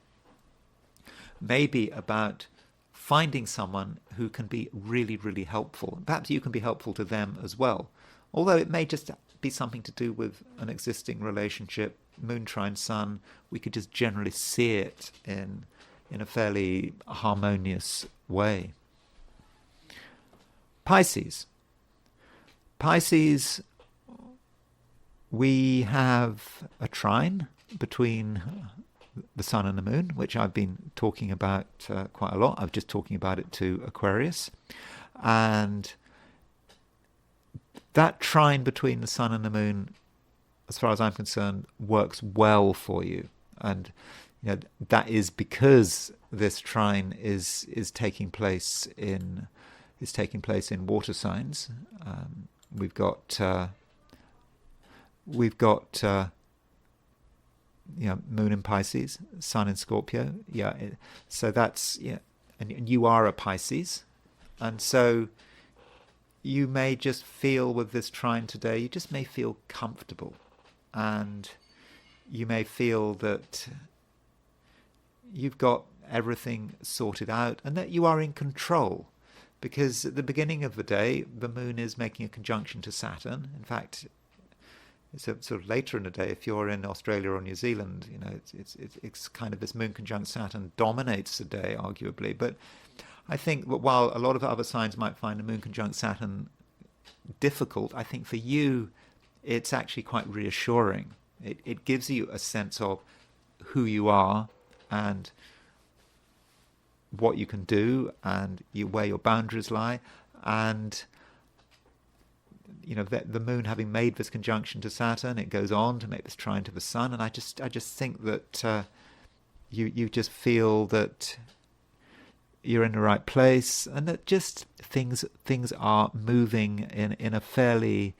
may be about finding someone who can be really, really helpful. Perhaps you can be helpful to them as well. Although it may just be something to do with an existing relationship. Moon trine sun, we could just generally see it in a fairly harmonious way. Pisces, we have a trine between the sun and the moon, which I've been talking about quite a lot. I was just talking about it to Aquarius. And that trine between the sun and the moon, as far as I'm concerned, works well for you. And that is because this trine is taking place in water signs. We've got moon in Pisces, sun in Scorpio. So that's and you are a Pisces, and so you may just feel with this trine today, you just may feel comfortable, and you may feel that you've got everything sorted out and that you are in control. Because at the beginning of the day, the moon is making a conjunction to Saturn. In fact, it's sort of later in the day. If you're in Australia or New Zealand, it's kind of this moon conjunct Saturn dominates the day, arguably. But I think that while a lot of other signs might find the moon conjunct Saturn difficult, I think for you, it's actually quite reassuring. It gives you a sense of who you are and what you can do and where your boundaries lie. And the moon having made this conjunction to Saturn, it goes on to make this trine to the sun, and I just think that you just feel that you're in the right place, and that just things are moving in a fairly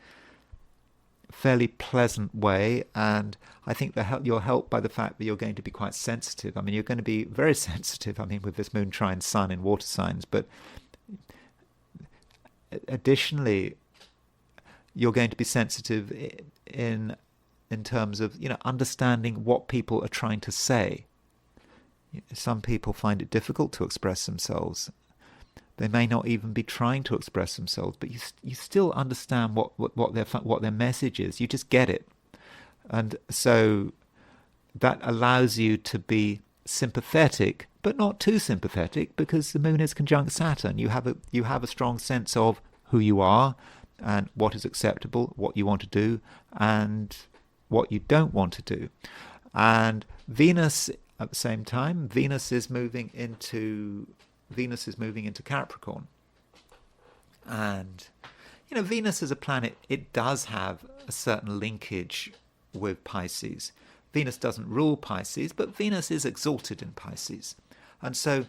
pleasant way. And I think you're helped by the fact that you're going to be quite sensitive. You're going to be very sensitive, with this moon trine sun in water signs, but additionally, you're going to be sensitive in terms of understanding what people are trying to say. Some people find it difficult to express themselves. They may not even be trying to express themselves, but you still understand what their message is. You just get it, and so that allows you to be sympathetic, but not too sympathetic, because the moon is conjunct Saturn. You have a strong sense of who you are and what is acceptable, what you want to do, and what you don't want to do. And Venus, at the same time, Venus is moving into Capricorn. And Venus as a planet, it does have a certain linkage with Pisces. Venus doesn't rule Pisces, but Venus is exalted in Pisces. And so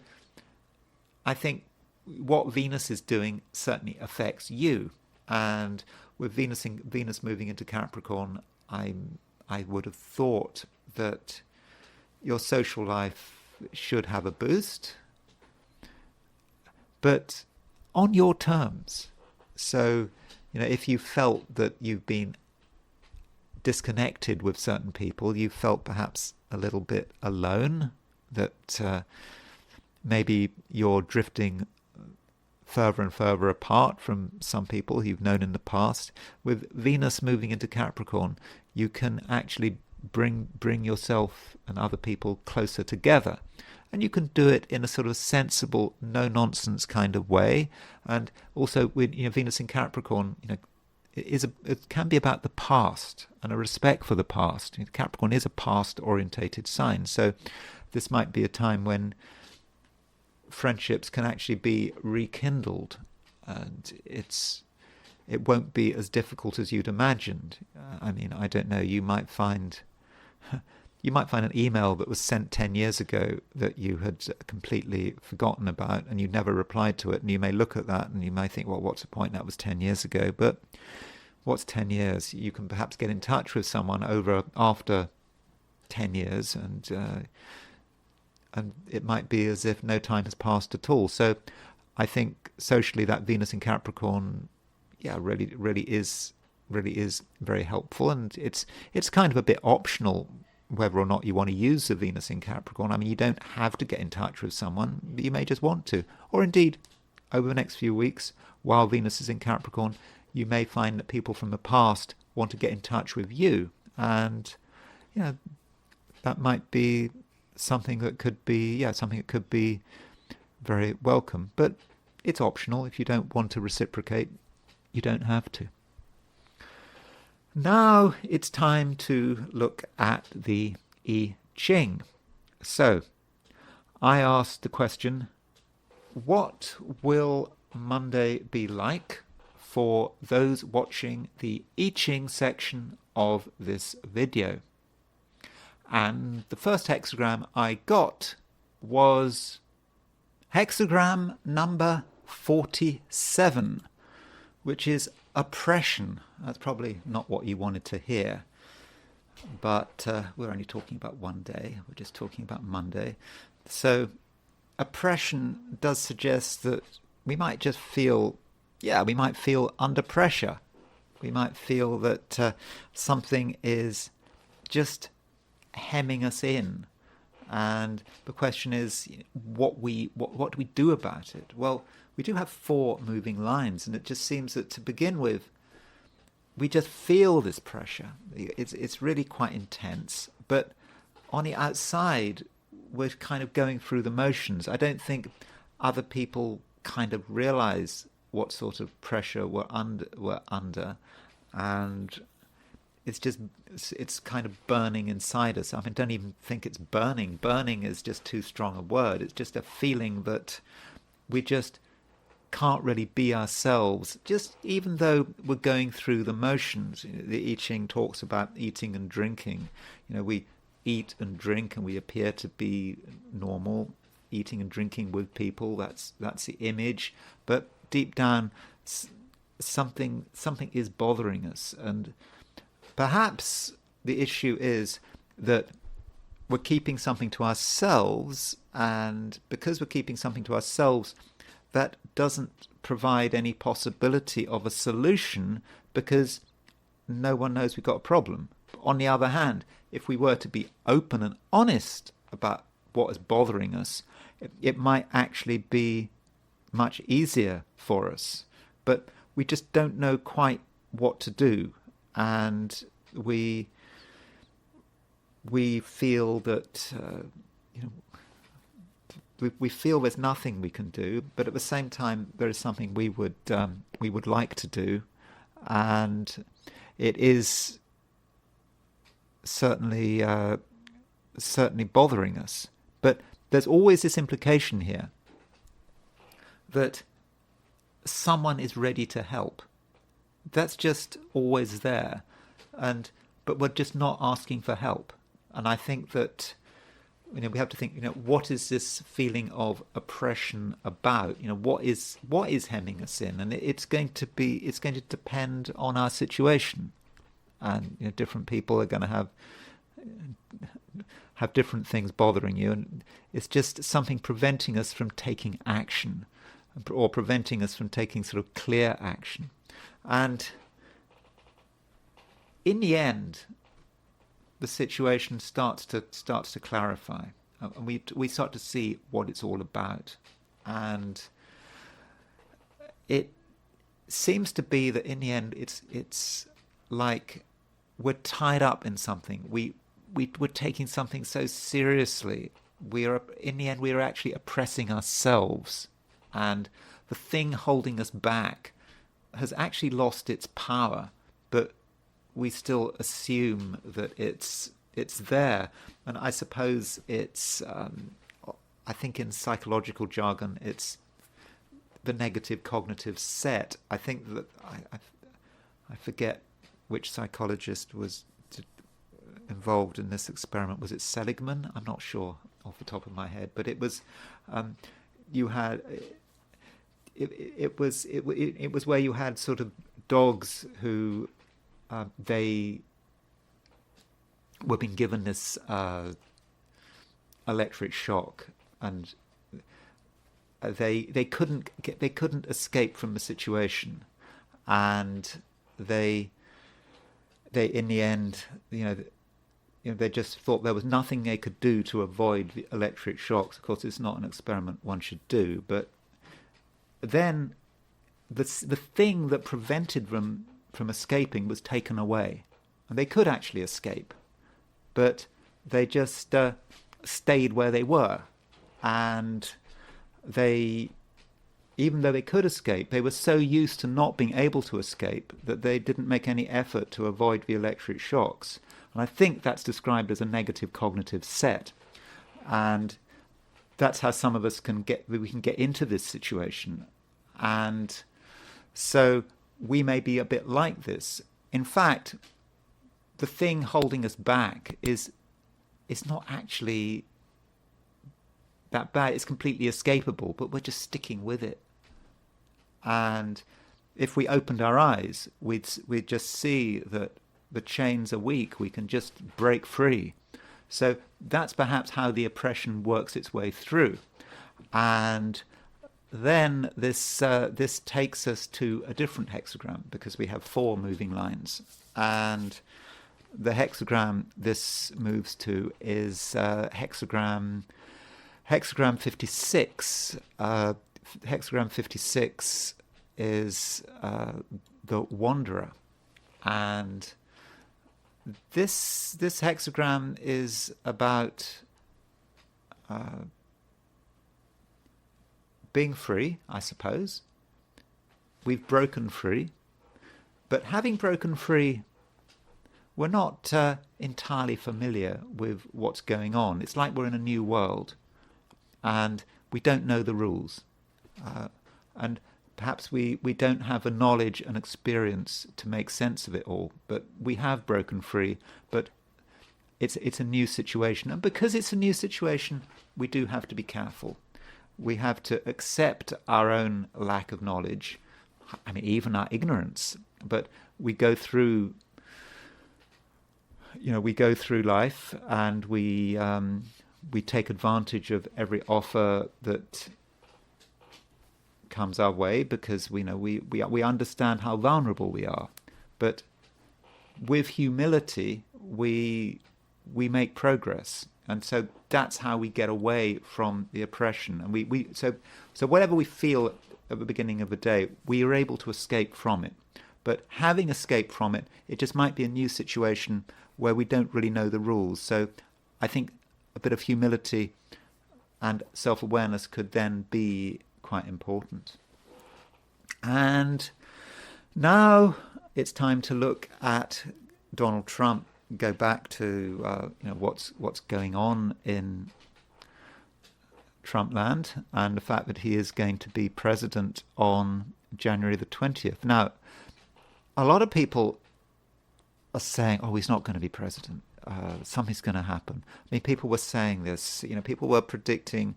I think what Venus is doing certainly affects you. And with Venus moving into Capricorn, I would have thought that your social life should have a boost, but on your terms. So, if you felt that you've been disconnected with certain people, you felt perhaps a little bit alone, that maybe you're drifting further and further apart from some people you've known in the past. With Venus moving into Capricorn, you can actually bring yourself and other people closer together. And you can do it in a sort of sensible, no-nonsense kind of way. And also with Venus in Capricorn, it can be about the past and a respect for the past. Capricorn is a past-orientated sign, so this might be a time when friendships can actually be rekindled, and it won't be as difficult as you'd imagined. I don't know. You might find an email that was sent 10 years ago that you had completely forgotten about, and you never replied to it, and you may look at that and you may think, well, what's the point? That was 10 years ago. But what's 10 years? You can perhaps get in touch with someone after 10 years, and it might be as if no time has passed at all. So I think socially that Venus in Capricorn, really is very helpful, and it's kind of a bit optional whether or not you want to use the Venus in Capricorn. You don't have to get in touch with someone, but you may just want to. Or indeed, over the next few weeks, while Venus is in Capricorn, you may find that people from the past want to get in touch with you, and that might be something that could be very welcome. But it's optional. If you don't want to reciprocate, you don't have to. Now it's time to look at the I Ching. So I asked the question, what will Monday be like for those watching the I Ching section of this video? And the first hexagram I got was hexagram number 47, which is oppression. That's probably not what you wanted to hear, but we're only talking about one day. We're just talking about Monday. So oppression does suggest that we might just feel, we might feel under pressure. We might feel that something is just hemming us in. And the question is, what do we do about it? Well, we do have 4 moving lines, and it just seems that to begin with, we just feel this pressure. It's really quite intense. But on the outside, we're kind of going through the motions. I don't think other people kind of realize what sort of pressure we're under, and it's kind of burning inside us. I don't even think it's burning. Burning is just too strong a word. It's just a feeling that we just can't really be ourselves, just even though we're going through the motions. The I Ching talks about eating and drinking. We eat and drink and we appear to be normal, eating and drinking with people. That's the image. But deep down, something is bothering us, and perhaps the issue is that we're keeping something to ourselves, and because we're keeping something to ourselves, that doesn't provide any possibility of a solution, because no one knows we've got a problem. On the other hand, if we were to be open and honest about what is bothering us, it might actually be much easier for us. But we just don't know quite what to do, and we feel that we feel there's nothing we can do, but at the same time there is something we would like to do, and it is certainly bothering us. But there's always this implication here that someone is ready to help. That's just always there, but we're just not asking for help. And I think that we have to think, what is this feeling of oppression about? What is hemming us in? And it's going to depend on our situation. And different people are going to have different things bothering you, and it's just something preventing us from taking action, or preventing us from taking sort of clear action. And in the end, the situation starts to clarify, and we start to see what it's all about. And it seems to be that in the end, it's like we're tied up in something. we were taking something so seriously. In the end, we are actually oppressing ourselves, and the thing holding us back has actually lost its power, but we still assume that it's there. And I suppose it's, I think in psychological jargon, it's the negative cognitive set. I think that I forget which psychologist was involved in this experiment. Was it Seligman? I'm not sure off the top of my head, but it was you had it was where you had sort of dogs who they were being given this electric shock, and they couldn't escape from the situation, and they in the end, they just thought there was nothing they could do to avoid the electric shocks. Of course, it's not an experiment one should do, but then the thing that prevented them from escaping was taken away, and they could actually escape, but they just stayed where they were, and even though they could escape, they were so used to not being able to escape that they didn't make any effort to avoid the electric shocks. And I think that's described as a negative cognitive set. And that's how some of us can get into this situation. And so we may be a bit like this. In fact, the thing holding us back is not actually that bad. It's completely escapable, but we're just sticking with it. And if we opened our eyes, we'd just see that the chains are weak. We can just break free. So that's perhaps how the oppression works its way through. And then this takes us to a different hexagram, because we have 4 moving lines. And the hexagram this moves to is hexagram 56. Hexagram 56 is the Wanderer, and this hexagram is about being free, I suppose. We've broken free, but having broken free, we're not entirely familiar with what's going on. It's like we're in a new world, and we don't know the rules. And perhaps we don't have the knowledge and experience to make sense of it all, but we have broken free. But it's a new situation, and because it's a new situation, we do have to be careful. We have to accept our own lack of knowledge, I mean, even our ignorance. But we go through life, and we take advantage of every offer that comes our way, because we understand how vulnerable we are. But with humility, we make progress, and so that's how we get away from the oppression. And so whatever we feel at the beginning of the day, we are able to escape from it. But having escaped from it, it just might be a new situation where we don't really know the rules. So I think a bit of humility and self-awareness could then be quite important. And now it's time to look at Donald Trump, go back to what's going on in Trumpland, and the fact that he is going to be president on January the 20th. Now, a lot of people are saying, oh, he's not going to be president. Something's going to happen. I mean, people were saying this. People were predicting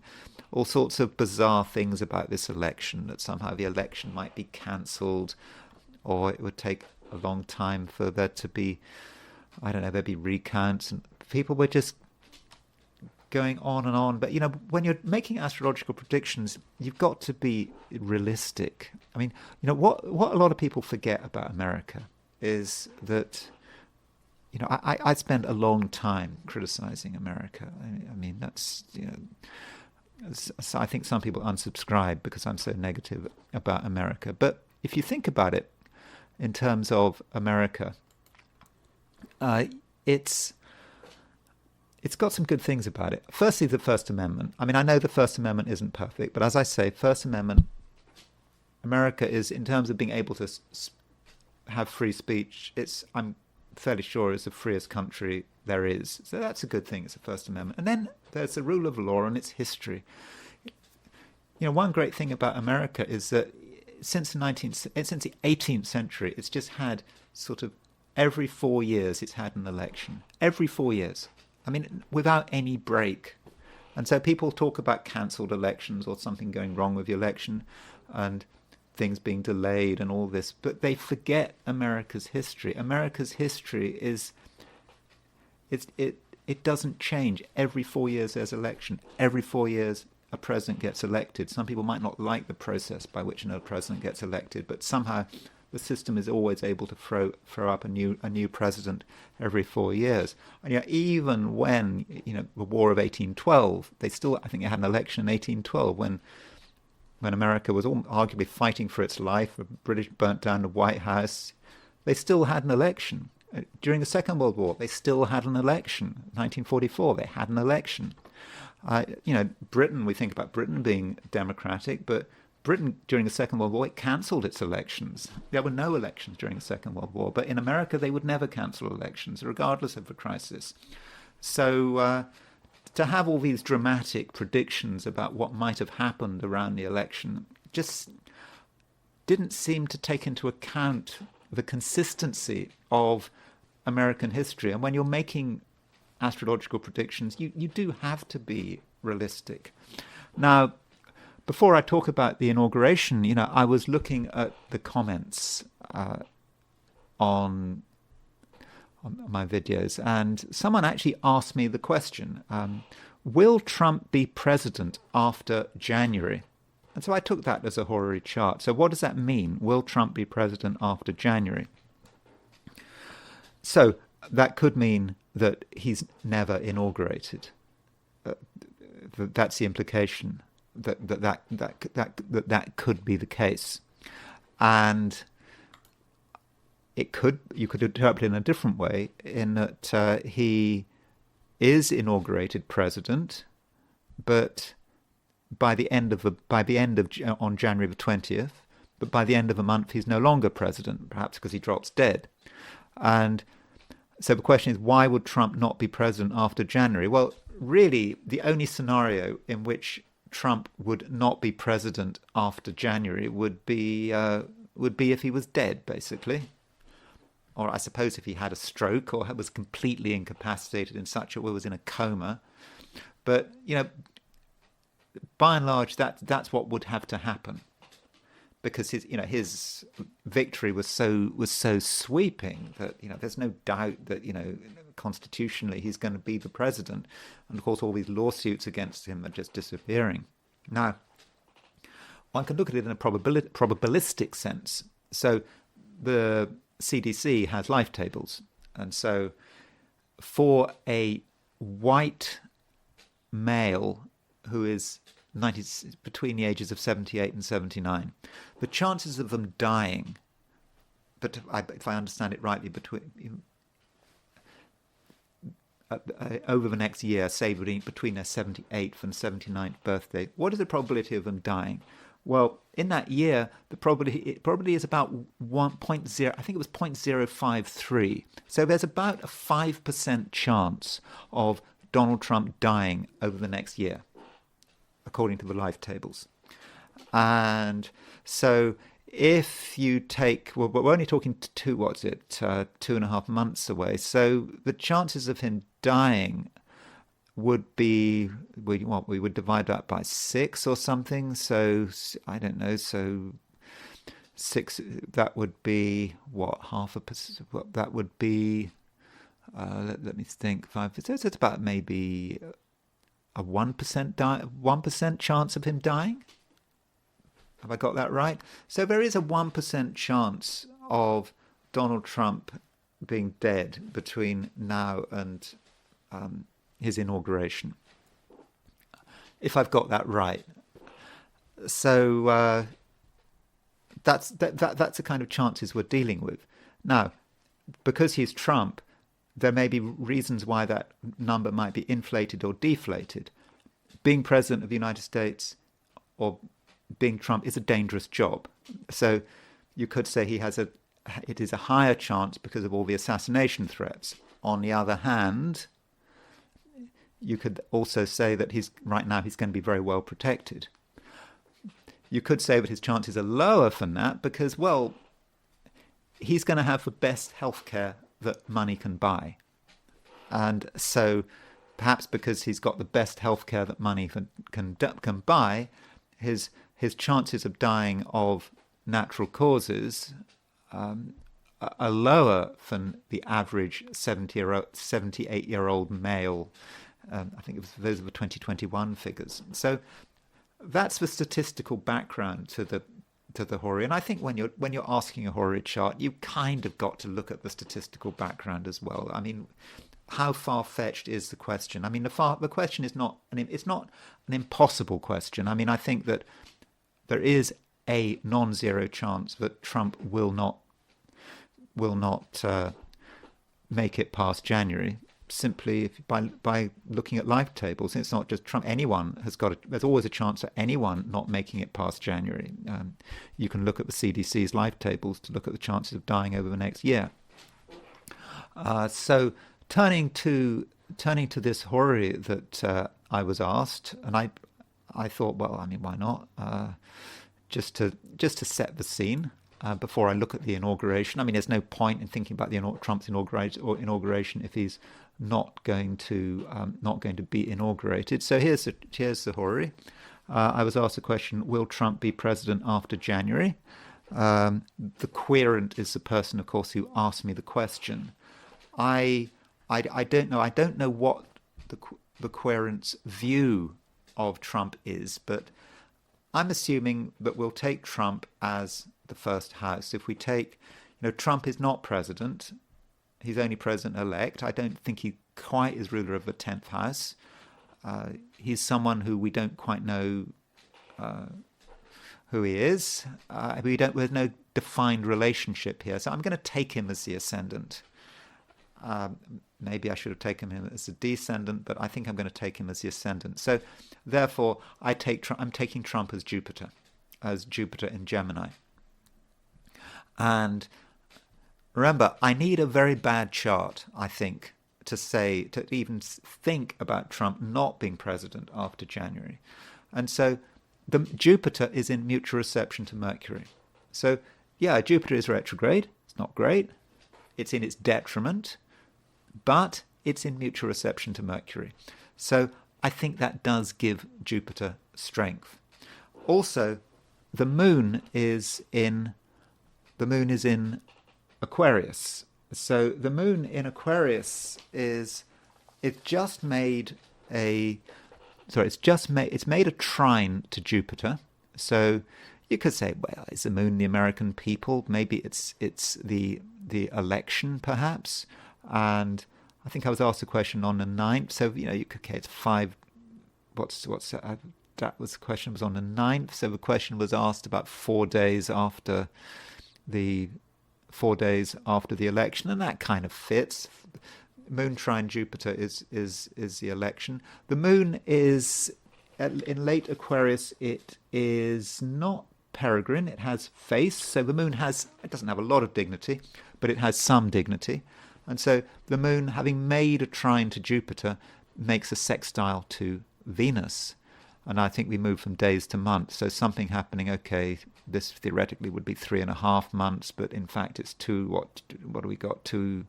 all sorts of bizarre things about this election, that somehow the election might be cancelled, or it would take a long time for there to be, I don't know, there'd be recounts. And people were just going on and on. But, when you're making astrological predictions, you've got to be realistic. I mean, what a lot of people forget about America is that, I spent a long time criticizing America. I mean, that's, so I think some people unsubscribe because I'm so negative about America. But if you think about it in terms of America, it's it's got some good things about it. Firstly, the First Amendment. I mean, I know the First Amendment isn't perfect, but as I say, First Amendment, America is, in terms of being able to have free speech, I'm fairly sure it's the freest country there is. So that's a good thing. It's the First Amendment. And then there's the rule of law and its history. One great thing about America is that since the 18th century, it's just had sort of every 4 years it's had an election. Every 4 years. I mean, without any break. And so people talk about cancelled elections or something going wrong with the election and things being delayed and all this, but they forget America's history. America's history is it doesn't change. Every 4 years there's election. Every 4 years a president gets elected. Some people might not like the process by which another president gets elected, but somehow the system is always able to throw up a new president every 4 years. And even when the War of 1812, I think they had an election in 1812 when America was arguably fighting for its life. The British burnt down the White House. They still had an election. During the Second World War, they still had an election. 1944, they had an election. Britain, we think about Britain being democratic, but Britain during the Second World War, it cancelled its elections. There were no elections during the Second World War, but in America they would never cancel elections, regardless of the crisis. So to have all these dramatic predictions about what might have happened around the election just didn't seem to take into account the consistency of American history. And when you're making astrological predictions, you do have to be realistic. Now, before I talk about the inauguration, I was looking at the comments on my videos, and someone actually asked me the question, will Trump be president after January? And so I took that as a horary chart. So what does that mean? Will Trump be president after January? So that could mean that he's never inaugurated. That's the implication. That could be the case, and you could interpret it in a different way, in that he is inaugurated president, but on January the 20th, but by the end of a month he's no longer president, perhaps because he drops dead. And so the question is, why would Trump not be president after January? Well, really, the only scenario in which Trump would not be president after January would be if he was dead, basically. Or I suppose if he had a stroke or was completely incapacitated in such a way, was in a coma. But, by and large, that's what would have to happen, because his victory was so sweeping that there's no doubt that constitutionally he's going to be the president, and of course all these lawsuits against him are just disappearing. Now, one can look at it in a probabilistic sense. So the CDC has life tables, and so for a white male who is between the ages of 78 and 79, the chances of them dying, but if I understand it rightly, over the next year, say between their 78th and 79th birthday, what is the probability of them dying? Well, in that year, the probability is about 1.0. I think it was 0.053. So there's about a 5% chance of Donald Trump dying over the next year, according to the life tables. And so if you take, well, we're only talking 2.5 months away. So the chances of him dying would be, we would divide that by 6 or something. So I don't know. So 6, that would be what, 0.5%? What that would be? Let me think. 5%. So it's about maybe a 1% chance of him dying. Have I got that right? So there is a 1% chance of Donald Trump being dead between now and his inauguration, if I've got that right. So that's the kind of chances we're dealing with. Now, because he's Trump, there may be reasons why that number might be inflated or deflated. Being president of the United States or being Trump is a dangerous job. So you could say it is a higher chance because of all the assassination threats. On the other hand, you could also say that right now he's going to be very well protected. You could say that his chances are lower than that because, well, he's going to have the best healthcare that money can buy. And so perhaps because he's got the best healthcare that money can buy, his chances of dying of natural causes are lower than the average 78-year-old male. I think those are the 2021 figures. So that's the statistical background to the Hori. And I think when you're asking a Hori chart, you kind of got to look at the statistical background as well. I mean, how far-fetched is the question? I mean, the question is not it's not an impossible question. I mean, I think that there is a non-zero chance that Trump will not make it past January. Simply by looking at life tables. It's not just Trump. Anyone there's always a chance of anyone not making it past January. You can look at the CDC's life tables to look at the chances of dying over the next year. So turning to this Hori that I was asked, and I thought, well, I mean, why not? Just to set the scene. Before I look at the inauguration. I mean, there's no point in thinking about Trump's inauguration if he's not going to be inaugurated. So here's the Hori. I was asked the question: will Trump be president after January? The querent is the person, of course, who asked me the question. I don't know. I don't know what the querent's view of Trump is, but I'm assuming that we'll take Trump as the first house. If we take, Trump is not president. He's only president-elect. I don't think he quite is ruler of the 10th house. He's someone who we don't quite know who he is. There's no defined relationship here. So I'm going to take him as the ascendant. Maybe I should have taken him as a descendant, but I think I'm going to take him as the ascendant. So therefore, I'm taking Trump as Jupiter in Gemini. And remember, I need a very bad chart, I think, to even think about Trump not being president after January. And so the Jupiter is in mutual reception to Mercury. So, yeah, Jupiter is retrograde. It's not great. It's in its detriment, but it's in mutual reception to Mercury. So I think that does give Jupiter strength. Also, the moon is in Aquarius. So the moon in Aquarius it's made a trine to Jupiter. So you could say, well, is the moon the American people? Maybe it's the election, perhaps. And I think I was asked a question on the 9th. So you could it's 5. That was the question was on the 9th. So the question was asked about 4 days after the election, and that kind of fits. Moon trine Jupiter is the election. The moon is in late Aquarius. It is not peregrine. It has face. So the moon it doesn't have a lot of dignity, but it has some dignity. And so the moon, having made a trine to Jupiter, makes a sextile to Venus. And I think we move from days to months. So something happening, okay, this theoretically would be 3.5 months, but in fact it's what do we got? Two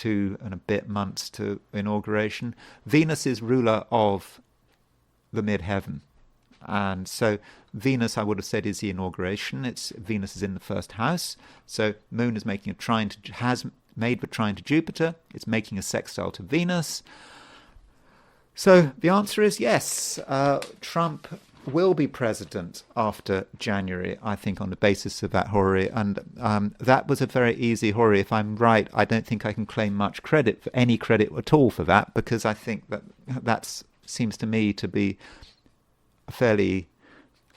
and a bit months to inauguration. Venus is ruler of the midheaven. And so Venus, I would have said, is the inauguration. Venus is in the first house. So moon is making has made the trine to Jupiter. It's making a sextile to Venus. So the answer is yes. Trump will be president after January, I think, on the basis of that Hori. And that was a very easy Hori. If I'm right, I don't think I can claim much credit, for any credit at all for that, because I think that seems to me to be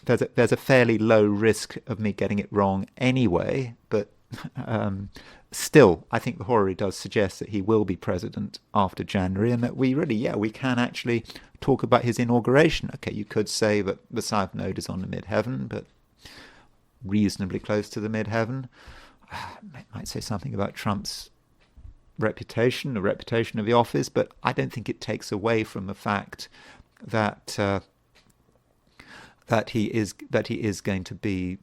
there's a fairly low risk of me getting it wrong anyway. But still, I think the horary does suggest that he will be president after January, and that we can actually talk about his inauguration. Okay, you could say that the South Node is on the midheaven, but reasonably close to the midheaven. Might say something about Trump's reputation, the reputation of the office, but I don't think it takes away from the fact that that he is going to be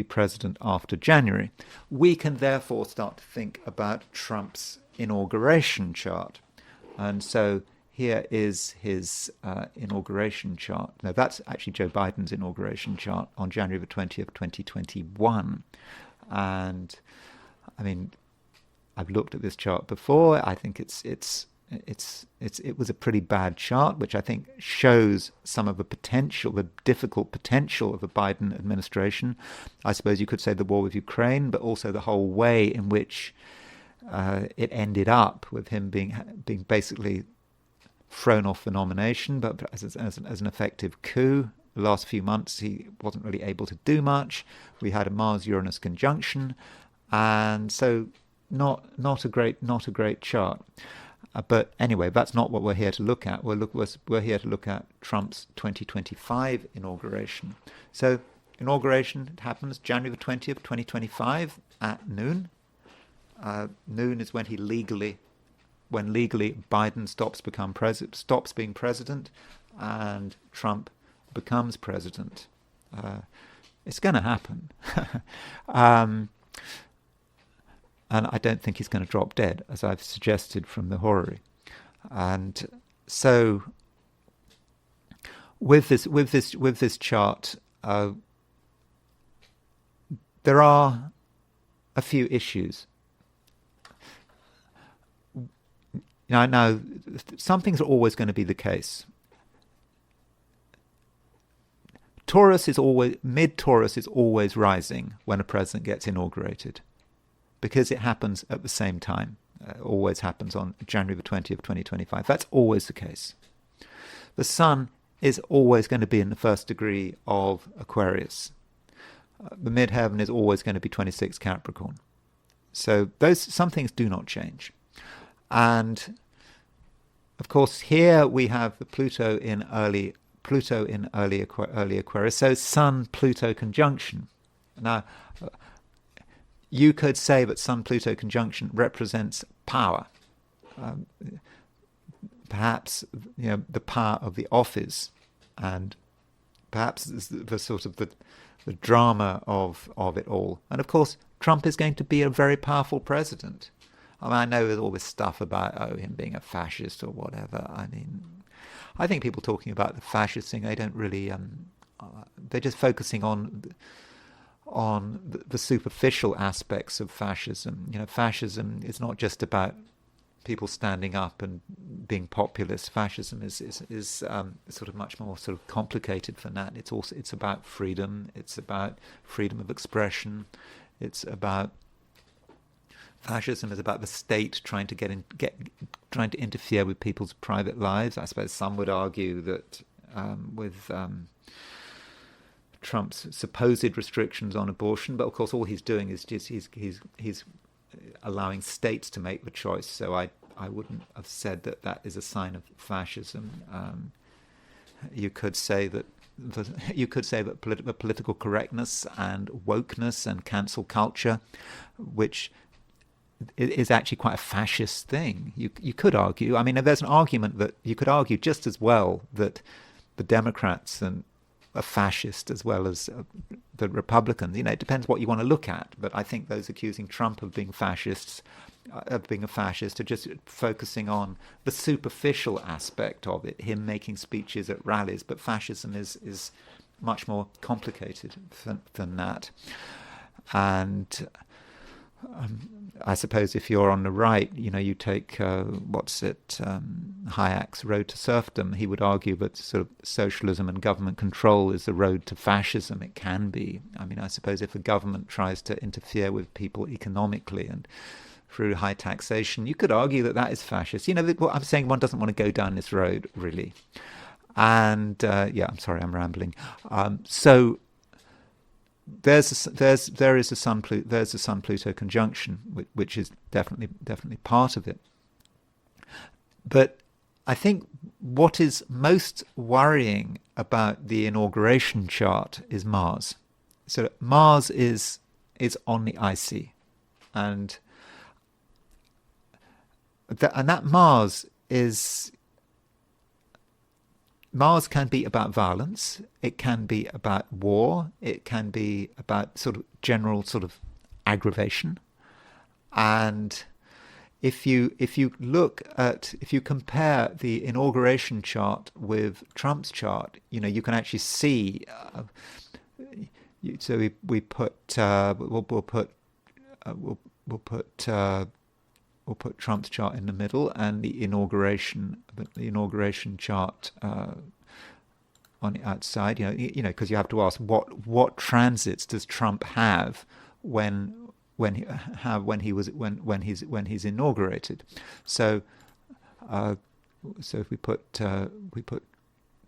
president after January. We can therefore start to think about Trump's inauguration chart, and so here is his inauguration chart. Now, that's actually Joe Biden's inauguration chart on January the 20th, 2021. And I mean, I've looked at this chart before. I think it was a pretty bad chart, which I think shows some of the potential, the difficult potential of the Biden administration. I suppose you could say the war with Ukraine, but also the whole way in which it ended up with him being basically thrown off the nomination, but as an effective coup. The last few months he wasn't really able to do much. We had a Mars-Uranus conjunction, and so not a great chart. But anyway, that's not what we're here to look at. We're here to look at Trump's 2025 inauguration. So inauguration happens January the 20th, 2025 at noon. Noon is when legally Biden stops being president, and Trump becomes president. It's going to happen. And I don't think he's going to drop dead, as I've suggested from the horary. And so, with this chart, there are a few issues. Now, some things are always going to be the case. Mid-Taurus is always rising when a president gets inaugurated, because it happens at the same time. Always happens on January the 20th, 2025. That's always the case. The Sun is always going to be in the first degree of Aquarius. The midheaven is always going to be 26 Capricorn. So some things do not change. And of course, here we have the Pluto in early Aquarius. So Sun-Pluto conjunction. Now, you could say that Sun-Pluto conjunction represents power. Perhaps the power of the office, and perhaps the sort of the drama of it all. And of course, Trump is going to be a very powerful president. I mean, I know there's all this stuff about him being a fascist or whatever. I mean, I think people talking about the fascist thing, they don't really. They're just focusing on the superficial aspects of fascism. Fascism is not just about people standing up and being populist. Fascism is sort of much more sort of complicated than that. It's about freedom. It's about freedom of expression. Fascism is about the state trying to interfere with people's private lives. I suppose some would argue that with Trump's supposed restrictions on abortion, but of course all he's doing is just he's allowing states to make the choice. So I wouldn't have said that is a sign of fascism. You could say that the political correctness and wokeness and cancel culture, which is actually quite a fascist thing. You could argue. I mean, there's an argument that you could argue just as well that the Democrats are fascist as well as the Republicans. It depends what you want to look at. But I think those accusing Trump of being fascists, are just focusing on the superficial aspect of it, him making speeches at rallies. But fascism is much more complicated than that. And I suppose if you're on the right, you take Hayek's Road to Serfdom. He would argue that sort of socialism and government control is the road to fascism. It can be. I mean, I suppose if a government tries to interfere with people economically and through high taxation, you could argue that is fascist. What I'm saying, one doesn't want to go down this road, really. And I'm sorry, I'm rambling. So there is a Sun Pluto conjunction, which is definitely part of it. But I think what is most worrying about the inauguration chart is Mars. So Mars is on the IC, and that Mars can be about violence, it can be about war, it can be about sort of general sort of aggravation. And if you compare the inauguration chart with Trump's chart, you can actually see. So we'll put Trump's chart in the middle and the inauguration chart on the outside. Because you have to ask what transits does Trump have when he's inaugurated. So if we put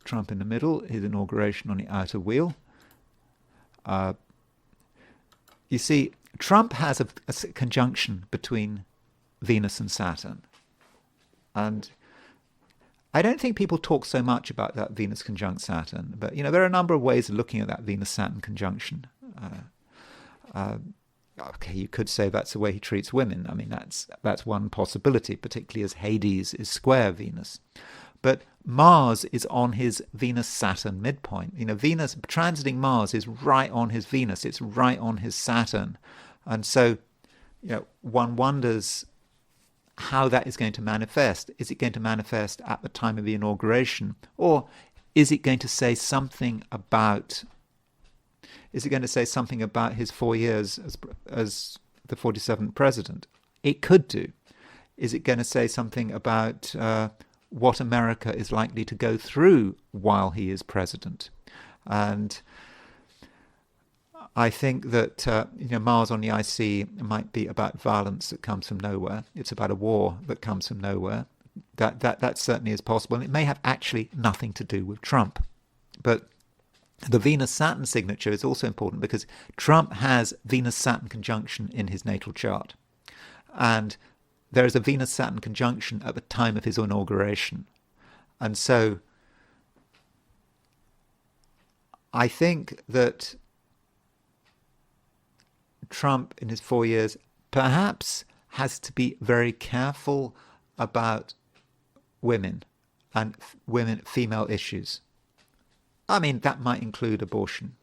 Trump in the middle, his inauguration on the outer wheel. You see, Trump has a conjunction between Venus and Saturn. And I don't think people talk so much about that Venus conjunct Saturn, but there are a number of ways of looking at that Venus-Saturn conjunction. Okay, you could say that's the way he treats women. I mean, that's one possibility, particularly as Hades is square Venus. But Mars is on his Venus-Saturn midpoint. Venus transiting Mars is right on his Venus. It's right on his Saturn. And so, one wonders how that is going to manifest. Is it going to manifest at the time of the inauguration? Or is it going to say something about his 4 years as the 47th president? It could do. Is it going to say something about what America is likely to go through while he is president? And I think that Mars on the IC might be about violence that comes from nowhere. It's about a war that comes from nowhere. That certainly is possible. And it may have actually nothing to do with Trump. But the Venus-Saturn signature is also important because Trump has Venus-Saturn conjunction in his natal chart. And there is a Venus-Saturn conjunction at the time of his inauguration. And so I think that Trump in his 4 years perhaps has to be very careful about women and female issues. I mean, that might include abortion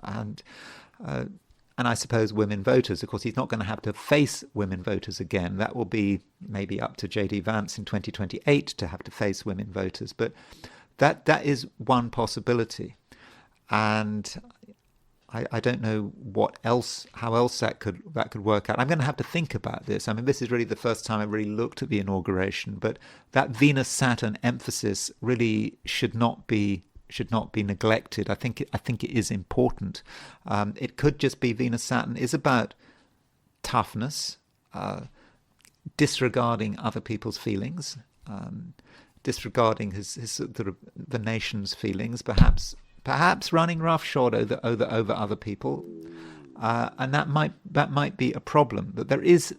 and I suppose women voters. Of course, he's not going to have to face women voters again. That will be maybe up to J.D. Vance in 2028 to have to face women voters. But that is one possibility. And I don't know how else that could work out. I'm going to have to think about this. I mean, this is really the first time I really looked at the inauguration. But that Venus-Saturn emphasis really should not be neglected. I think it is important. It could just be Venus-Saturn is about toughness, disregarding other people's feelings, disregarding the nation's feelings, perhaps running roughshod over other people, and that might be a problem. But there is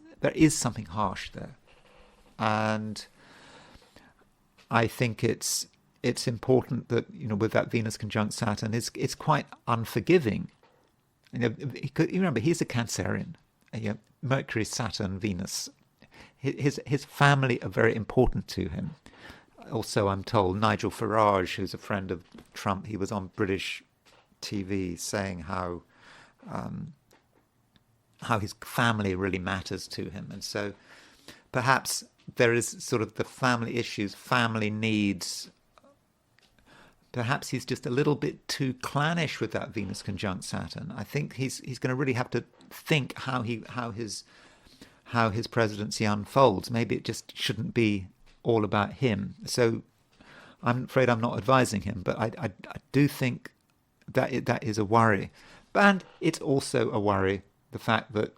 something harsh there, and I think it's important that with that Venus conjunct Saturn, it's quite unforgiving. Remember, he's a Cancerian. Mercury, Saturn, Venus. His family are very important to him. Also, I'm told Nigel Farage, who's a friend of Trump, he was on British TV saying how his family really matters to him, and so perhaps there is sort of the family issues, family needs. Perhaps he's just a little bit too clannish with that Venus conjunct Saturn. I think he's going to really have to think how his presidency unfolds. Maybe it just shouldn't be all about him. So I'm afraid I'm not advising him, but I do think that is a worry. And it's also a worry, the fact that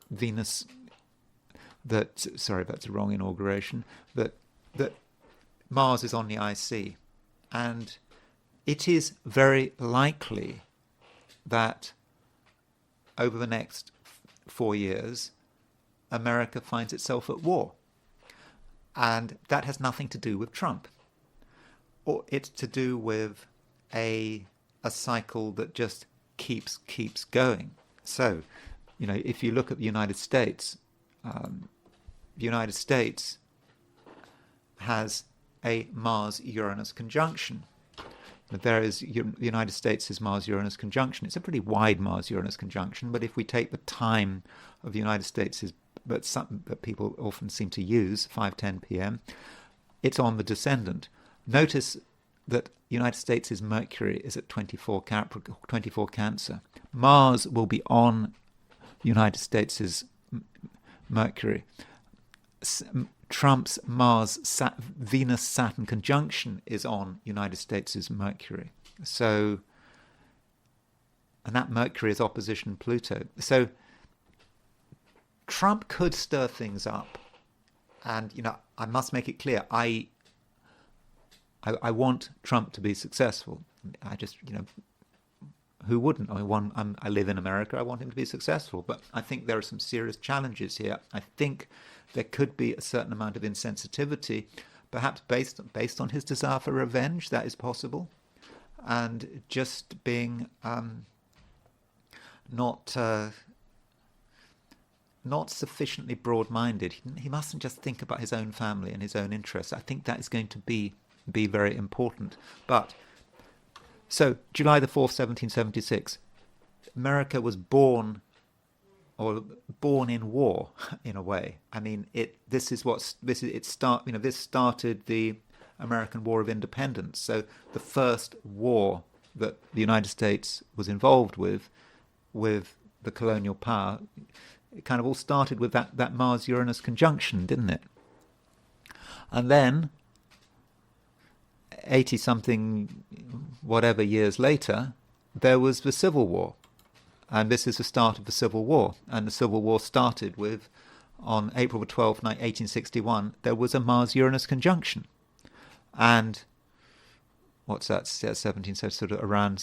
sorry, that's a wrong inauguration, that Mars is on the IC. And it is very likely that over the next 4 years, America finds itself at war. And that has nothing to do with Trump. Or it's to do with a cycle that just keeps going. So, if you look at the United States, the United States has a Mars-Uranus conjunction. The United States' Mars-Uranus conjunction. It's a pretty wide Mars-Uranus conjunction, but if we take the time of the United States, that people often seem to use, 5:10 p.m., it's on the descendant. Notice that the United States' Mercury is at 24 Cancer. Mars will be on the United States' Mercury. Trump's Venus-Saturn conjunction is on United States' Mercury. So, and that Mercury is opposition Pluto. So Trump could stir things up. And, I must make it clear, I want Trump to be successful. I just, who wouldn't? I live in America. I want him to be successful. But I think there are some serious challenges here. I think there could be a certain amount of insensitivity, perhaps based on his desire for revenge. That is possible. And just being not sufficiently broad-minded. He mustn't just think about his own family and his own interests. I think that is going to be very important. But so July the 4th, 1776, America was born in war, in a way. I mean, this started the American War of Independence. So the first war that the United States was involved with the colonial power, it kind of all started with that Mars-Uranus conjunction, didn't it? And then 80-something, whatever years later, there was the Civil War. And this is the start of the Civil War. And the Civil War started with, on April 12th, 1861, there was a Mars-Uranus conjunction. And what's that, 17, so sort of around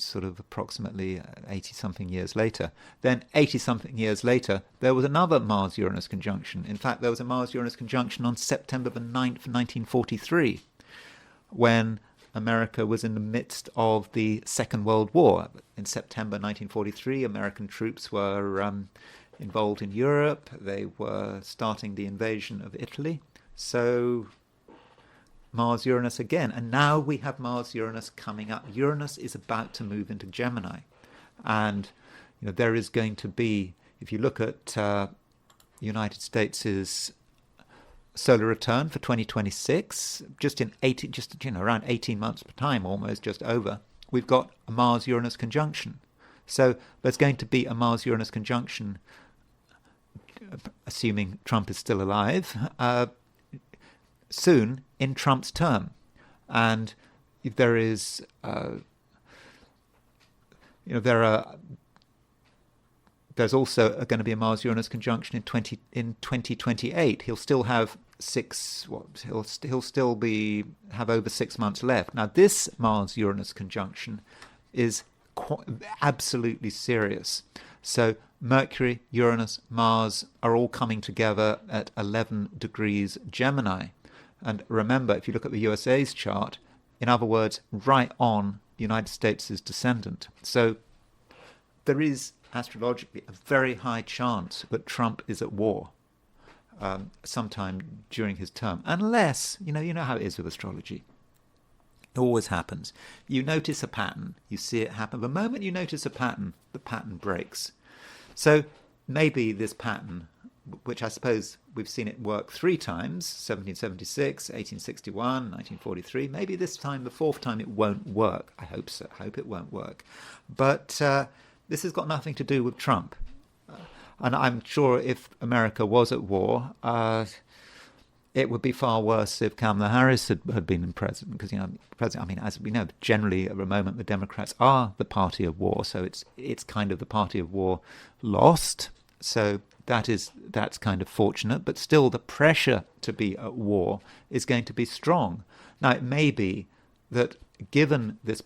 sort of approximately 80-something years later. Then 80-something years later, there was another Mars-Uranus conjunction. In fact, there was a Mars-Uranus conjunction on September the 9th, 1943, when America was in the midst of the Second World War. In September 1943, American troops were involved in Europe. They were starting the invasion of Italy. So Mars-Uranus again. And now we have Mars-Uranus coming up. Uranus is about to move into Gemini. And there is going to be, if you look at the United States' solar return for 2026, around 18 months time, almost just over, we've got a Mars-Uranus conjunction. So there's going to be a Mars-Uranus conjunction, assuming Trump is still alive, soon in Trump's term. And there is, there's also going to be a Mars-Uranus conjunction in 2028. He'll still have he'll still have over 6 months left. Now, this Mars-Uranus conjunction is absolutely serious. So Mercury, Uranus, Mars are all coming together at 11 degrees Gemini. And remember, if you look at the USA's chart, in other words, right on the United States' descendant. So there is astrologically a very high chance that Trump is at war sometime during his term, unless, you know how it is with astrology. It always happens. You notice a pattern, you see it happen. The moment you notice a pattern, the pattern breaks. So maybe this pattern, which I suppose we've seen it work 3 times, 1776, 1861, 1943, maybe this time, the 4th time, it won't work. I hope so. I hope it won't work. But this has got nothing to do with Trump. And I'm sure if America was at war, it would be far worse if Kamala Harris had been president. Because, as we know, generally at the moment the Democrats are the party of war. So it's kind of the party of war lost. So that's kind of fortunate. But still, the pressure to be at war is going to be strong. Now, it may be that given this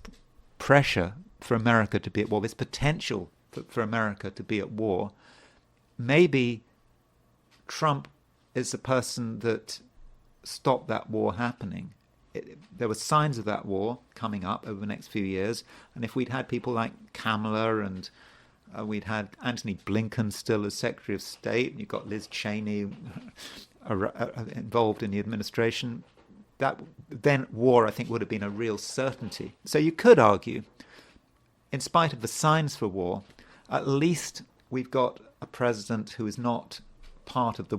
pressure for America to be at war, this potential for America to be at war. Maybe Trump is the person that stopped that war happening. There were signs of that war coming up over the next few years, and if we'd had people like Kamala and we'd had Antony Blinken still as Secretary of State, and you've got Liz Cheney involved in the administration, that then war, I think, would have been a real certainty. So you could argue, in spite of the signs for war, at least we've got a president who is not part of the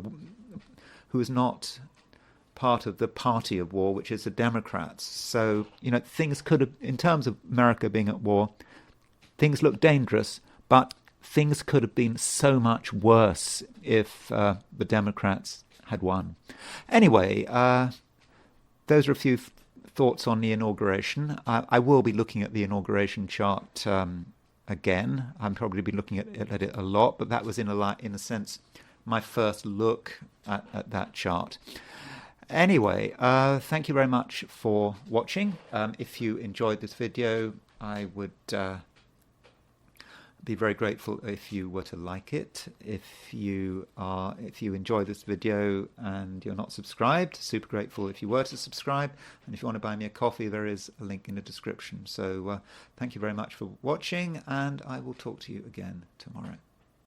party of war, which is the Democrats. So, things could have, in terms of America being at war, things look dangerous, but things could have been so much worse if the Democrats had won. Anyway, those are a few thoughts on the inauguration. I will be looking at the inauguration chart again. I'm probably be looking at it a lot, but that was in a sense my first look at that chart. Anyway, thank you very much for watching. If you enjoyed this video, I would be very grateful if you were to like it. If you enjoy this video and you're not subscribed, super grateful if you were to subscribe. And if you want to buy me a coffee, there is a link in the description. So thank you very much for watching, and I will talk to you again tomorrow.